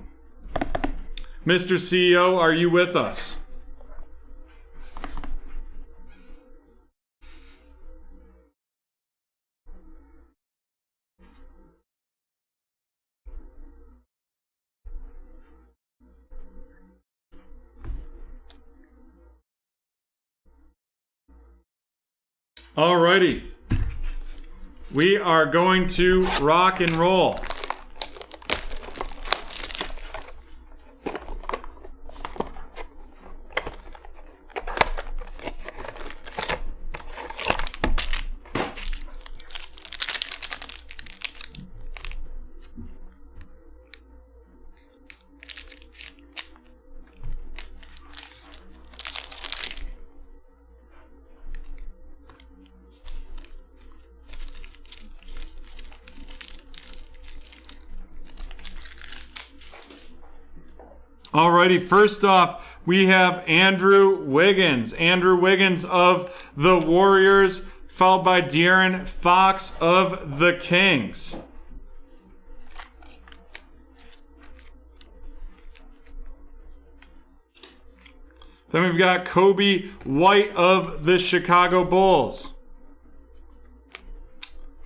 Mr. CEO, are you with us? Alrighty, we are going to rock and roll. Alrighty, first off, we have Andrew Wiggins. Andrew Wiggins of the Warriors, followed by De'Aaron Fox of the Kings. Then we've got Kobe White of the Chicago Bulls,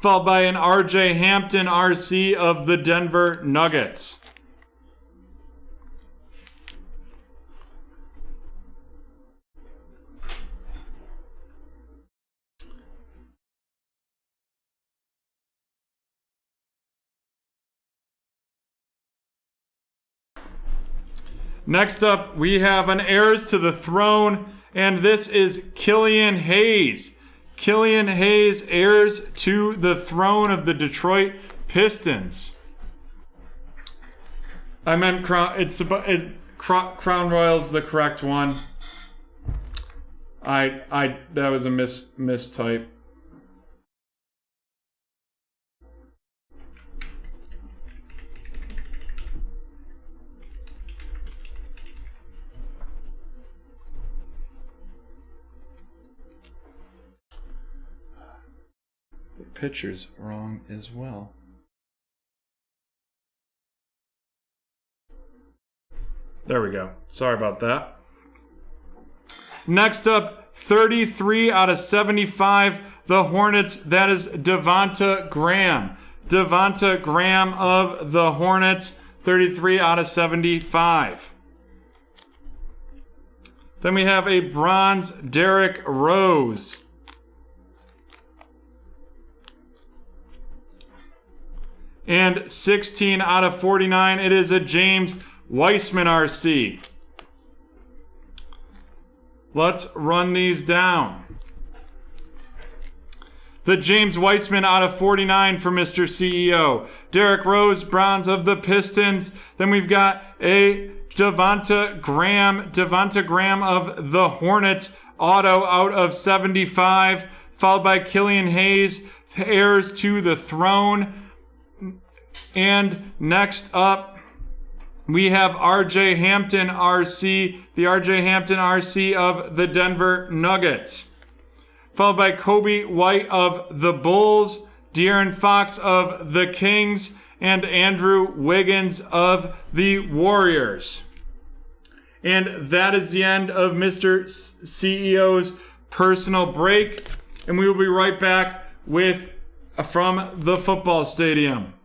followed by an RJ Hampton RC of the Denver Nuggets. Next up, we have an heirs to the throne, and this is Killian Hayes. Killian Hayes, heirs to the throne of the Detroit Pistons. I meant Crown Royal's the correct one. That was a mistype. Picture's wrong as well. There we go. Sorry about that. Next up, 33 out of 75, the Hornets. That is Devonta Graham. Devonta Graham of the Hornets, 33 out of 75. Then we have a bronze Derrick Rose. And 16 out of 49, it is a James Weissman RC. Let's run these down. The James Weissman out of 49 for Mr. CEO. Derrick Rose, bronze of the Pistons. Then we've got a Devonta Graham of the Hornets, auto out of 75, followed by Killian Hayes, heirs to the throne. And next up, we have RJ Hampton RC, the RJ Hampton RC of the Denver Nuggets, followed by Kobe White of the Bulls, De'Aaron Fox of the Kings, and Andrew Wiggins of the Warriors. And that is the end of Mr. CEO's personal break, and we will be right back with from the football stadium.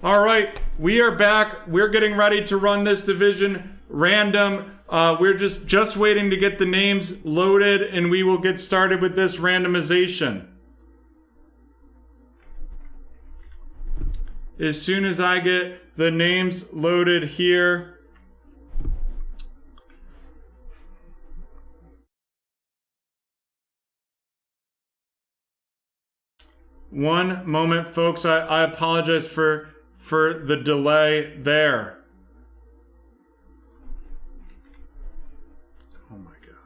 All right, we are back. We're getting ready to run this division random. We're just waiting to get the names loaded, and we will get started with this randomization. As soon as I get the names loaded here. One moment, folks. I apologize for for the delay there. Oh my God.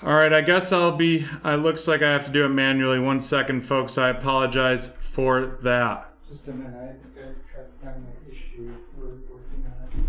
All right, I guess it looks like I have to do it manually. 1 second, folks. I apologize for that. Just a minute, I think I tried to find the issue. We're working on it.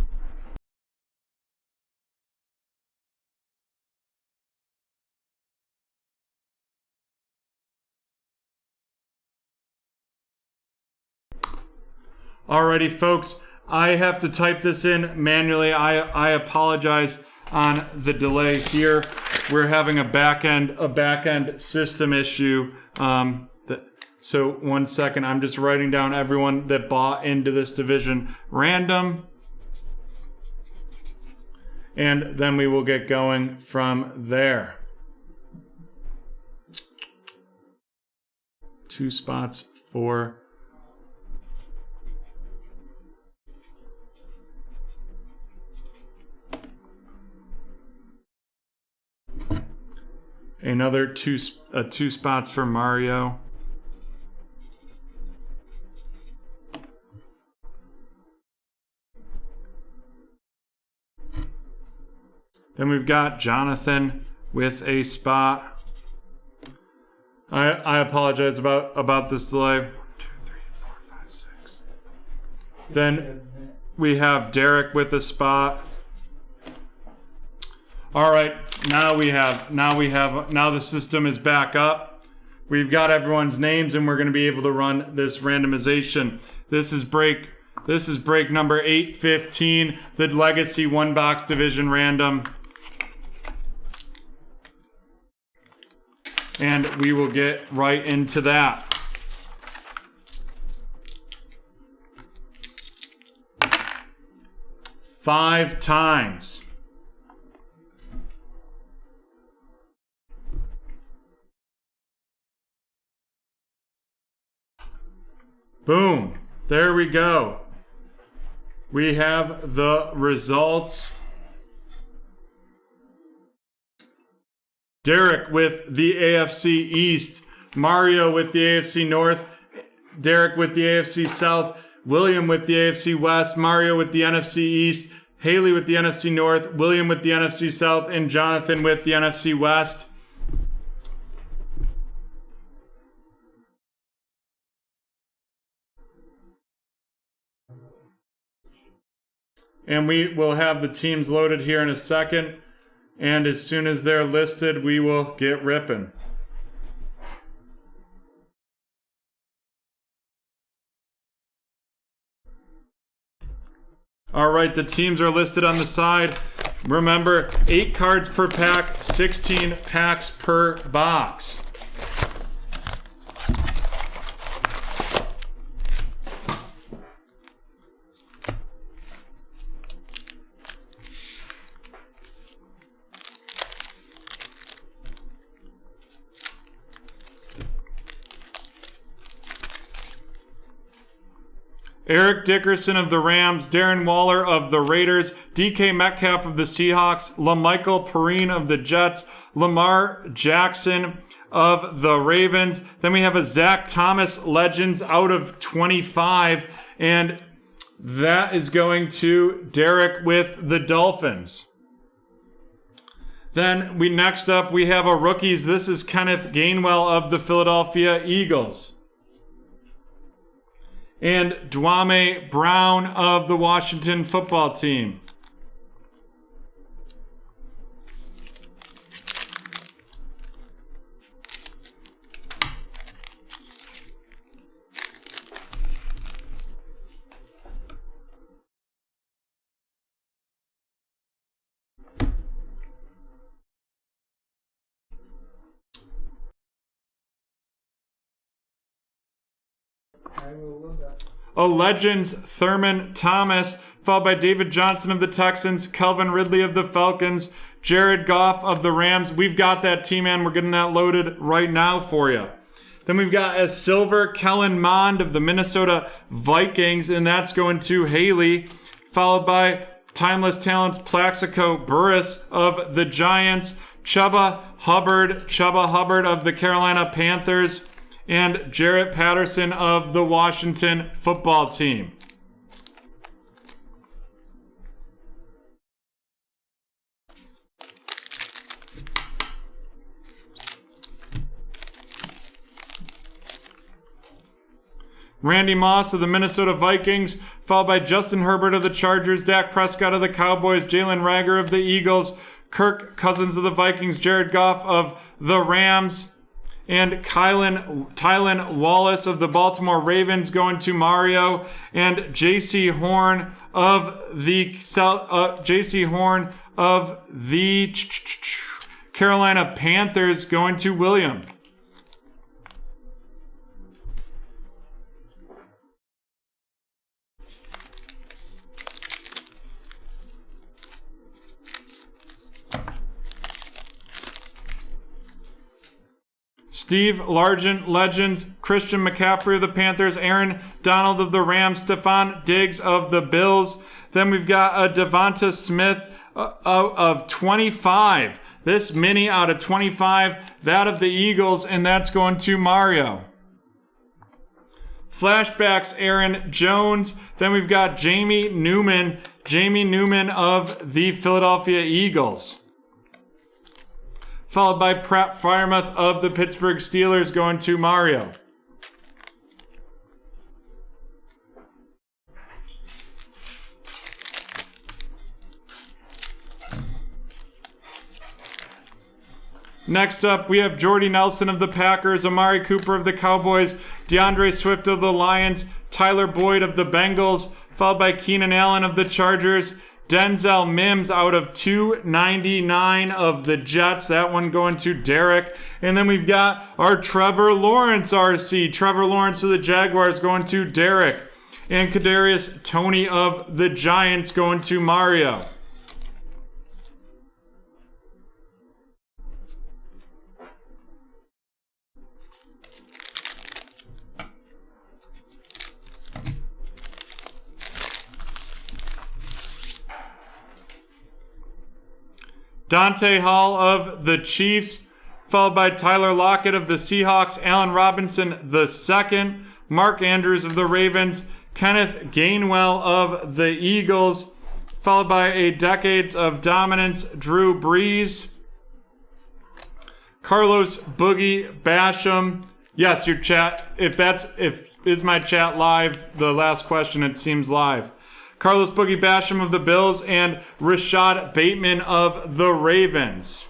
Alrighty, folks, I have to type this in manually. I apologize on the delay here. We're having a back end system issue. So 1 second, I'm just writing down everyone that bought into this division random. And then we will get going from there. 2 spots for another two spots for Mario. Then we've got Jonathan with a spot. I apologize about this delay. 1, 2, 3, 4, 5, 6. Then we have Derek with a spot. All right, now the system is back up. We've got everyone's names and we're going to be able to run this randomization. This is break number 815, the Legacy 1-box division random. And we will get right into that. Five times. Boom. There we go. We have the results. Derek with the AFC East, Mario with the AFC North, Derek with the AFC South, William with the AFC West, Mario with the NFC East, Haley with the NFC North, William with the NFC South, and Jonathan with the NFC West. And we will have the teams loaded here in a second. And as soon as they're listed, we will get ripping. All right, the teams are listed on the side. Remember, 8 cards per pack, 16 packs per box. Eric Dickerson of the Rams, Darren Waller of the Raiders, DK Metcalf of the Seahawks, LaMichael Perrine of the Jets, Lamar Jackson of the Ravens. Then we have a Zach Thomas Legends out of 25, and that is going to Derek with the Dolphins. Then next up we have a rookies. This is Kenneth Gainwell of the Philadelphia Eagles. And Dwame Brown of the Washington Football Team. A Legends, Thurman Thomas, followed by David Johnson of the Texans, Calvin Ridley of the Falcons, Jared Goff of the Rams. We've got that team, man. We're getting that loaded right now for you. Then we've got a silver Kellen Mond of the Minnesota Vikings, and that's going to Haley, followed by Timeless Talents Plaxico Burris of the Giants, Chuba Hubbard of the Carolina Panthers, and Jarrett Patterson of the Washington football team. Randy Moss of the Minnesota Vikings, followed by Justin Herbert of the Chargers, Dak Prescott of the Cowboys, Jalen Reagor of the Eagles, Kirk Cousins of the Vikings, Jared Goff of the Rams, and Tylan Wallace of the Baltimore Ravens going to Mario, and J.C. Horn of the Carolina Panthers going to William. Steve Largent, Legends, Christian McCaffrey of the Panthers, Aaron Donald of the Rams, Stephon Diggs of the Bills. Then we've got a Devonta Smith of 25. This mini out of 25, that of the Eagles, and that's going to Mario. Flashbacks, Aaron Jones. Then we've got Jamie Newman of the Philadelphia Eagles. Followed by Pratt Firemouth of the Pittsburgh Steelers going to Mario. Next up, we have Jordy Nelson of the Packers, Amari Cooper of the Cowboys, DeAndre Swift of the Lions, Tyler Boyd of the Bengals, followed by Keenan Allen of the Chargers, Denzel Mims out of 299 of the Jets. That one going to Derek. And then we've got our Trevor Lawrence RC. Trevor Lawrence of the Jaguars going to Derek. And Kadarius Toney of the Giants going to Mario. Dante Hall of the Chiefs, followed by Tyler Lockett of the Seahawks, Allen Robinson II, Mark Andrews of the Ravens, Kenneth Gainwell of the Eagles, followed by a decades of dominance, Drew Brees, Carlos Boogie Basham. Yes, your chat, if is my chat live, the last question, it seems live. Carlos Boogie Basham of the Bills, and Rashad Bateman of the Ravens.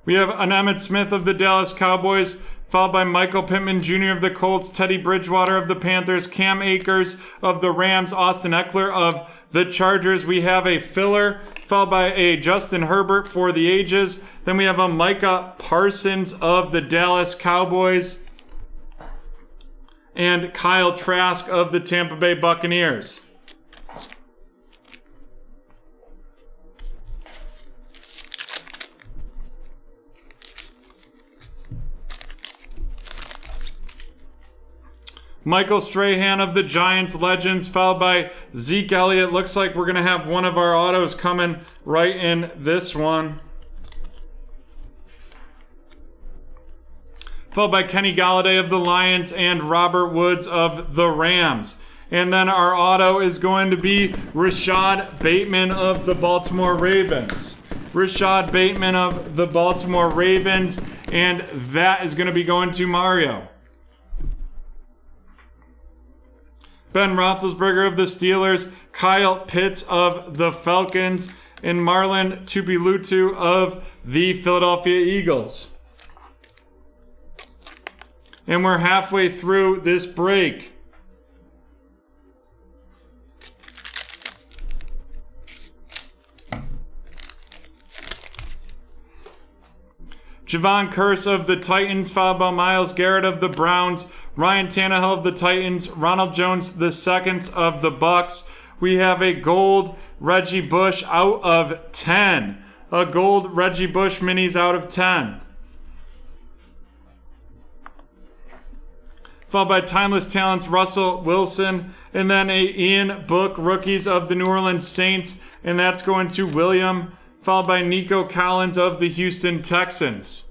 We have an Emmitt Smith of the Dallas Cowboys, followed by Michael Pittman Jr. of the Colts, Teddy Bridgewater of the Panthers, Cam Akers of the Rams, Austin Eckler of the Chargers. We have a filler, followed by a Justin Herbert for the ages. Then we have a Micah Parsons of the Dallas Cowboys, and Kyle Trask of the Tampa Bay Buccaneers. Michael Strahan of the Giants Legends, followed by Zeke Elliott. Looks like we're going to have one of our autos coming right in this one. Followed by Kenny Golladay of the Lions and Robert Woods of the Rams. And then our auto is going to be Rashad Bateman of the Baltimore Ravens. Rashad Bateman of the Baltimore Ravens, and that is going to be going to Mario. Ben Roethlisberger of the Steelers, Kyle Pitts of the Falcons, and Marlon Tupilutu of the Philadelphia Eagles. And we're halfway through this break. Javon Curse of the Titans, followed by Myles Garrett of the Browns, Ryan Tannehill of the Titans, Ronald Jones II of the Bucks. We have a gold Reggie Bush out of 10. a gold Reggie Bush minis out of 10. Followed by Timeless Talents, Russell Wilson. And then a Ian Book Rookies of the New Orleans Saints. And that's going to William. Followed by Nico Collins of the Houston Texans.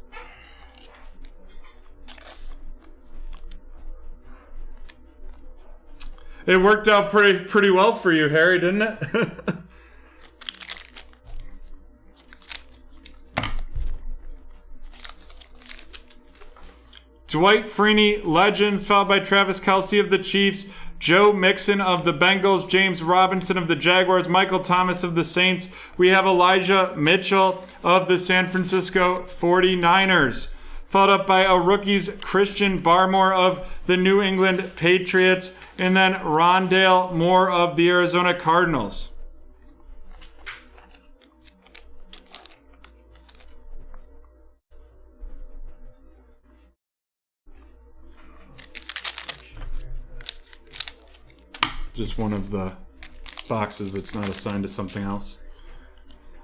It worked out pretty well for you, Harry, didn't it? Dwight Freeney, Legends, followed by Travis Kelce of the Chiefs, Joe Mixon of the Bengals, James Robinson of the Jaguars, Michael Thomas of the Saints. We have Elijah Mitchell of the San Francisco 49ers. Followed up by a rookies, Christian Barmore of the New England Patriots, and then Rondale Moore of the Arizona Cardinals. Just one of the boxes that's not assigned to something else.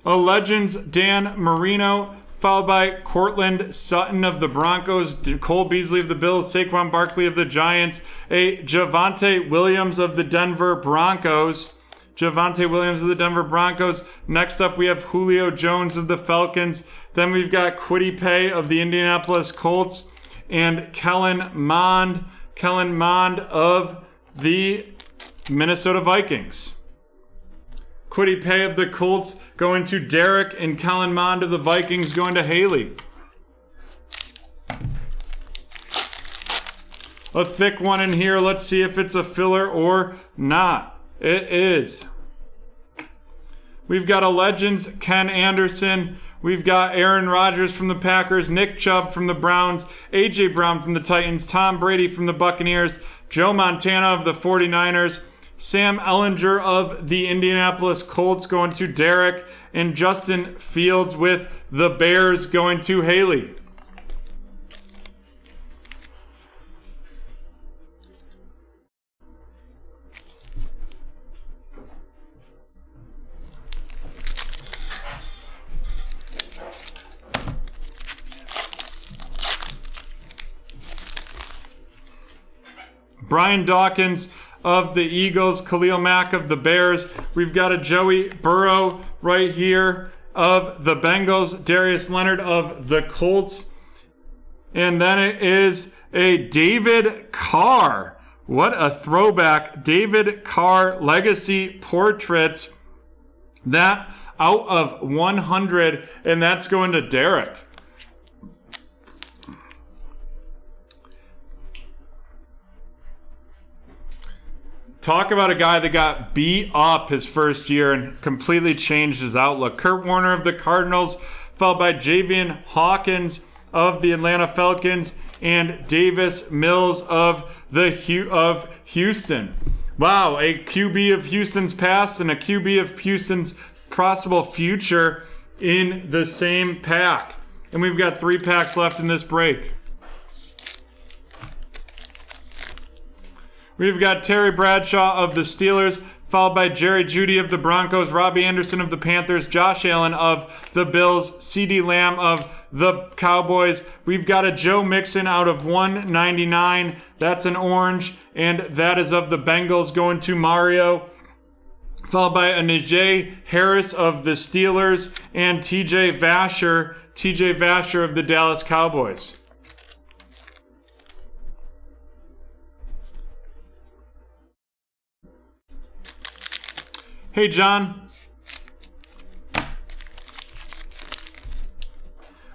A Legends, Dan Marino, followed by Cortland Sutton of the Broncos, Cole Beasley of the Bills, Saquon Barkley of the Giants, a Javonte Williams of the Denver Broncos. Next up, we have Julio Jones of the Falcons. Then we've got Kwity Paye of the Indianapolis Colts, and Kellen Mond of the Minnesota Vikings. Kwity Paye of the Colts going to Derek, and Kellen Mond of the Vikings going to Haley. A thick one in here. Let's see if it's a filler or not. It is. We've got a Legends, Ken Anderson. We've got Aaron Rodgers from the Packers, Nick Chubb from the Browns, A.J. Brown from the Titans, Tom Brady from the Buccaneers, Joe Montana of the 49ers, Sam Ehlinger of the Indianapolis Colts going to Derek, and Justin Fields with the Bears going to Haley. Brian Dawkins of the Eagles, Khalil Mack of the Bears. We've got a Joey Burrow right here of the Bengals, Darius Leonard of the Colts. And then it is a David Carr. What a throwback. David Carr Legacy Portraits. That out of 100, and that's going to Derek. Talk about a guy that got beat up his first year and completely changed his outlook. Kurt Warner of the Cardinals, followed by Javian Hawkins of the Atlanta Falcons, and Davis Mills of Houston. Wow, a QB of Houston's past and a QB of Houston's possible future in the same pack. And we've got 3 packs left in this break. We've got Terry Bradshaw of the Steelers, followed by Jerry Jeudy of the Broncos, Robbie Anderson of the Panthers, Josh Allen of the Bills, CeeDee Lamb of the Cowboys. We've got a Joe Mixon out of 199. That's an orange, and that is of the Bengals going to Mario. Followed by a Najee Harris of the Steelers and TJ Vasher of the Dallas Cowboys. Hey, John.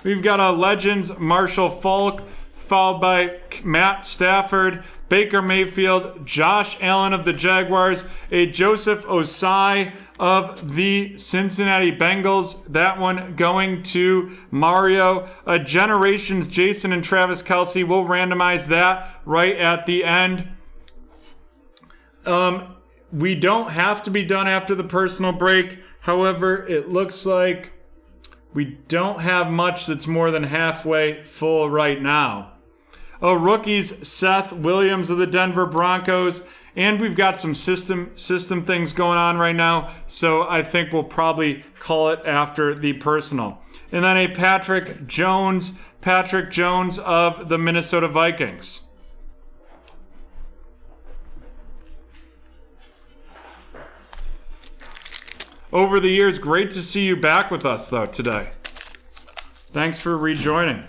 We've got a Legends Marshall Faulk, followed by Matt Stafford, Baker Mayfield, Josh Allen of the Jaguars, a Joseph Osai of the Cincinnati Bengals. That one going to Mario. A Generations Jason and Travis Kelce. We'll randomize that right at the end. We don't have to be done after the personal break. However, it looks like we don't have much that's more than halfway full right now. Rookies, Seth Williams of the Denver Broncos, And we've got some system things going on right now, so I think we'll probably call it after the personal. And then a Patrick Jones of the Minnesota Vikings. Over the years, great to see you back with us, though, today. Thanks for rejoining.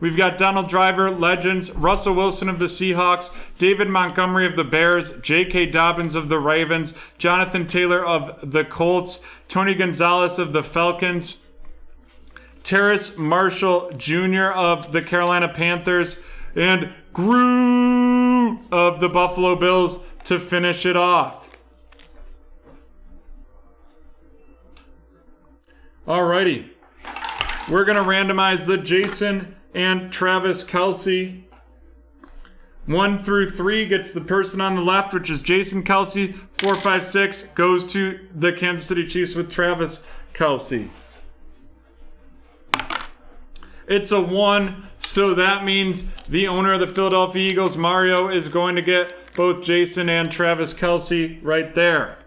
We've got Donald Driver, Legends, Russell Wilson of the Seahawks, David Montgomery of the Bears, J.K. Dobbins of the Ravens, Jonathan Taylor of the Colts, Tony Gonzalez of the Falcons, Terrace Marshall Jr. of the Carolina Panthers, and Groot of the Buffalo Bills to finish it off. Alrighty. We're going to randomize the Jason and Travis Kelce. 1 through 3 gets the person on the left, which is Jason Kelce. 4, 5, 6 goes to the Kansas City Chiefs with Travis Kelce. It's a 1, so that means the owner of the Philadelphia Eagles, Mario, is going to get both Jason and Travis Kelce right there.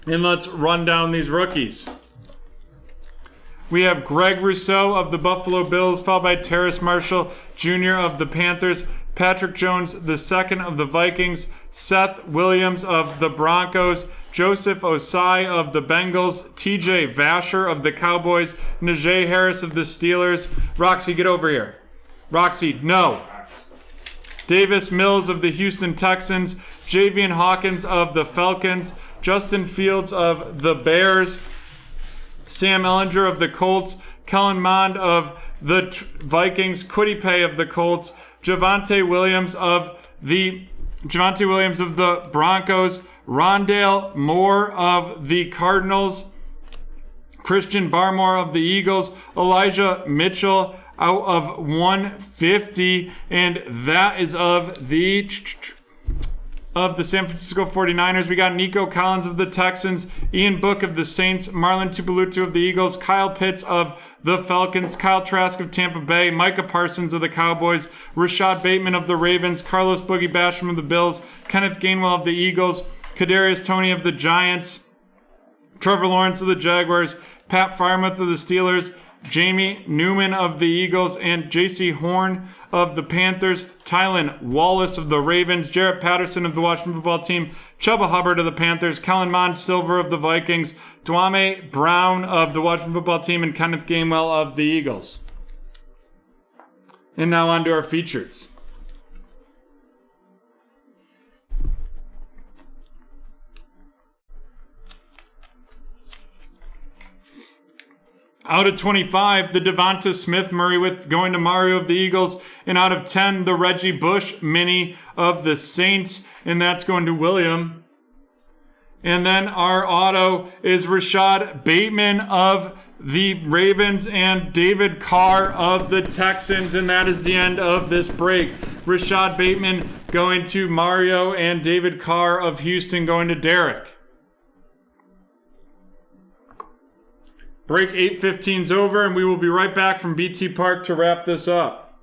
And let's run down these rookies. We have Greg Rousseau of the Buffalo Bills, followed by Terrace Marshall Jr. of the Panthers, Patrick Jones II of the Vikings, Seth Williams of the Broncos, Joseph Osai of the Bengals, TJ Vasher of the Cowboys, Najee Harris of the Steelers. Roxy, get over here. Roxy, no. Davis Mills of the Houston Texans, Javian Hawkins of the Falcons, Justin Fields of the Bears, Sam Ehlinger of the Colts, Kellen Mond of the Vikings, Kwity Paye of the Colts, Javonte Williams of the Broncos, Rondale Moore of the Cardinals, Christian Barmore of the Eagles, Elijah Mitchell out of 150, and that is of the San Francisco 49ers. We got Nico Collins of the Texans, Ian Book of the Saints, Marlon Tupelutu of the Eagles, Kyle Pitts of the Falcons, Kyle Trask of Tampa Bay, Micah Parsons of the Cowboys, Rashad Bateman of the Ravens, Carlos Boogie Basham of the Bills, Kenneth Gainwell of the Eagles, Kadarius Toney of the Giants, Trevor Lawrence of the Jaguars, Pat Freiermuth of the Steelers, Jamie Newman of the Eagles, and J.C. Horn of the Panthers, Tylan Wallace of the Ravens, Jarrett Patterson of the Washington Football Team, Chuba Hubbard of the Panthers, Kellen Mond Silver of the Vikings, Dwame Brown of the Washington Football Team, and Kenneth Gainwell of the Eagles. And now on to our features. Out of 25, the Devonta Smith Murray with going to Mario of the Eagles. And out of 10, the Reggie Bush mini of the Saints. And that's going to William. And then our auto is Rashad Bateman of the Ravens and David Carr of the Texans. And that is the end of this break. Rashad Bateman going to Mario and David Carr of Houston going to Derek. Break 8:15's over, and we will be right back from BT Park to wrap this up.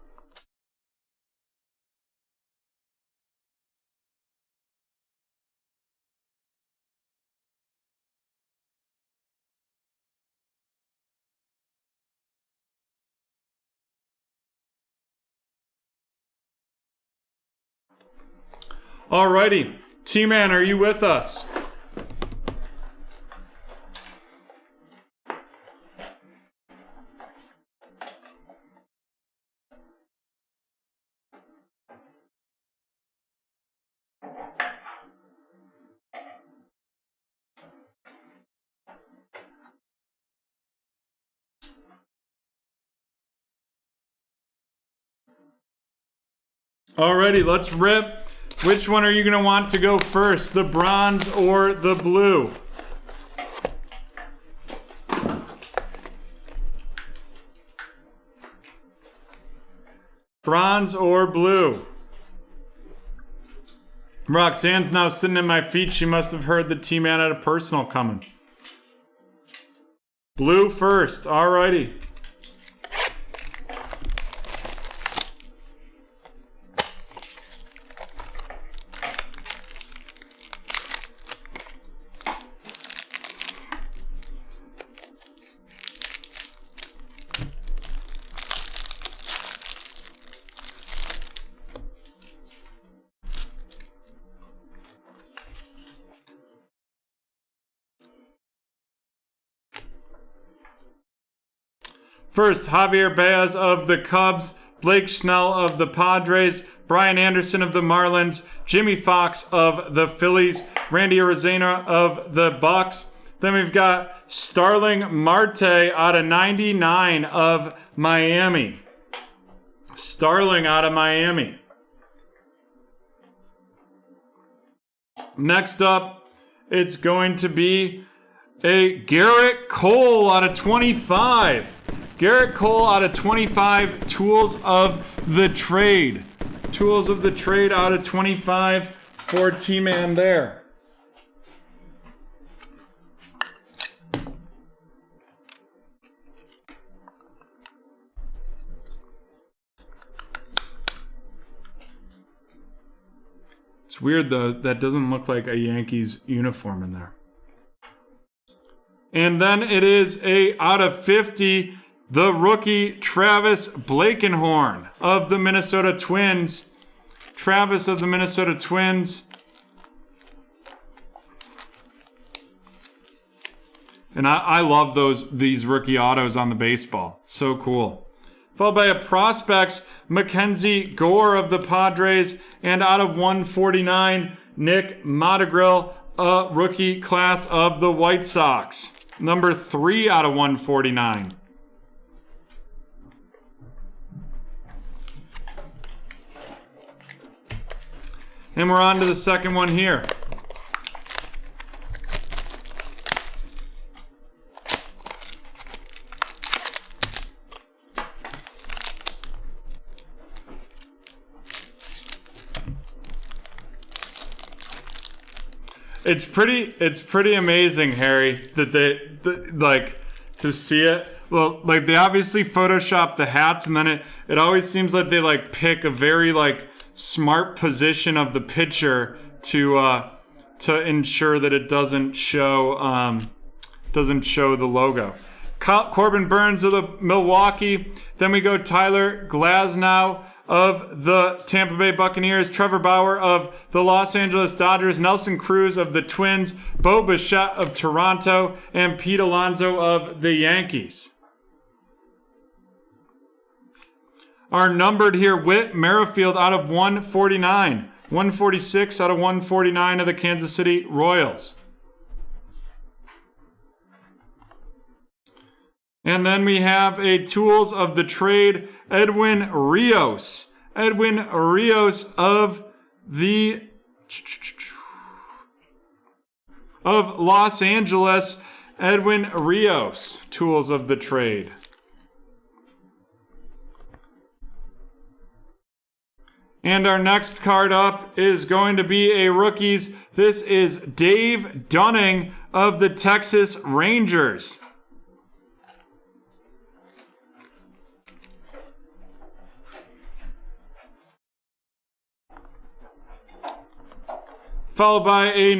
Alrighty, T-Man, are you with us? Alrighty, let's rip. Which one are you going to want to go first, the bronze or the blue? Bronze or blue? Roxanne's now sitting at my feet. She must have heard the T-Man at a personal coming. Blue first. Alrighty. First, Javier Baez of the Cubs, Blake Snell of the Padres, Brian Anderson of the Marlins, Jimmy Fox of the Phillies, Randy Arozarena of the Bucks. Then we've got Starling Marte out of 99 of Miami. Starling out of Miami. Next up, it's going to be a Garrett Cole out of 25. Garrett Cole out of 25, Tools of the Trade. Tools of the Trade out of 25 for T-Man there. It's weird though, that doesn't look like a Yankees uniform in there. And then it is a out of 50, the rookie Travis Blakenhorn of the Minnesota Twins. Travis of the Minnesota Twins. And I love these rookie autos on the baseball. So cool. Followed by a Prospects, Mackenzie Gore of the Padres. And out of 149, Nick Madrigal, a rookie class of the White Sox. Number 3 out of 149. And we're on to the second one here. It's pretty amazing, Harry, that like to see it. Well, like they obviously photoshopped the hats, and then it always seems like they like pick a very like smart position of the pitcher to ensure that it doesn't show the logo. Corbin Burns of the Milwaukee. Then we go Tyler Glasnow of the Tampa Bay Buccaneers, Trevor Bauer of the Los Angeles Dodgers, Nelson Cruz of the Twins, Bo Bichette of Toronto, and Pete Alonso of the Yankees. Are numbered here, Whit Merrifield out of 149, 146 out of 149 of the Kansas City Royals. And then we have a Tools of the Trade, Edwin Rios. Edwin Rios of Los Angeles. Edwin Rios, Tools of the Trade. And our next card up is going to be a rookies. This is Dave Dunning of the Texas Rangers. Followed by a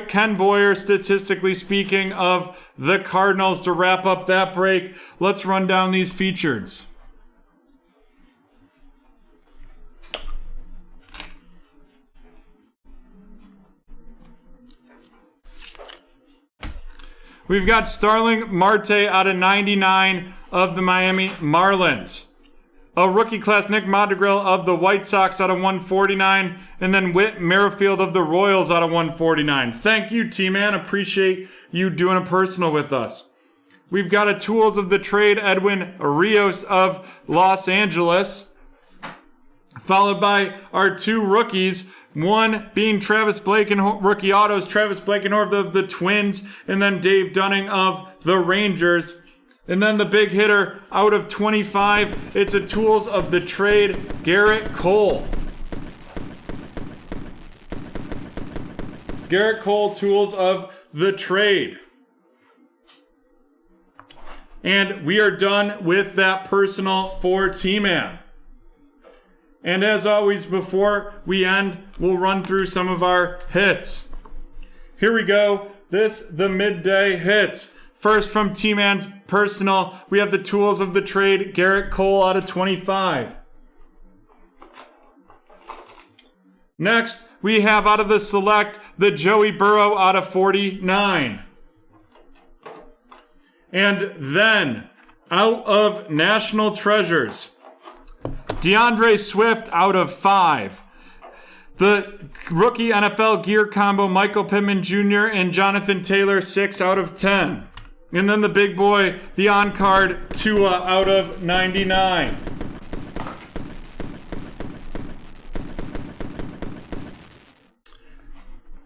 Ken Boyer, statistically speaking, of the Cardinals to wrap up that break. Let's run down these featureds. We've got Starling Marte out of 99 of the Miami Marlins. A rookie class, Nick Madrigal of the White Sox out of 149. And then Whit Merrifield of the Royals out of 149. Thank you, T-Man. Appreciate you doing a personal with us. We've got a Tools of the Trade, Edwin Rios of Los Angeles. Followed by our two rookies. One being Travis Blakenhorn, rookie autos, Travis Blakenhorn of the Twins. And then Dave Dunning of the Rangers. And then the big hitter out of 25, it's a Tools of the Trade, Garrett Cole. Garrett Cole, Tools of the Trade. And we are done with that personal for T-Man. And as always, before we end, we'll run through some of our hits. Here we go. The midday hits. First, from T-Man's personal, we have the Tools of the Trade, Garrett Cole out of 25. Next, we have out of the select, the Joey Burrow out of 49. And then, out of National Treasures. DeAndre Swift out of 5. The rookie NFL gear combo, Michael Pittman Jr. and Jonathan Taylor, 6 out of 10. And then the big boy, the on-card Tua out of 99.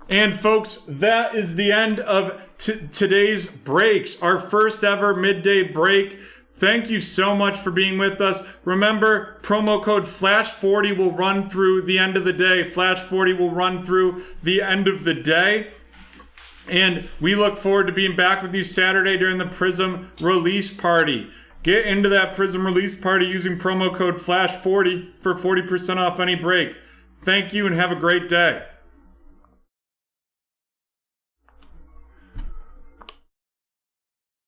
And folks, that is the end of today's breaks, our first ever midday break. Thank you so much for being with us. Remember, promo code FLASH40 will run through the end of the day. FLASH40 will run through the end of the day. And we look forward to being back with you Saturday during the Prism release party. Get into that Prism release party using promo code FLASH40 for 40% off any break. Thank you and have a great day.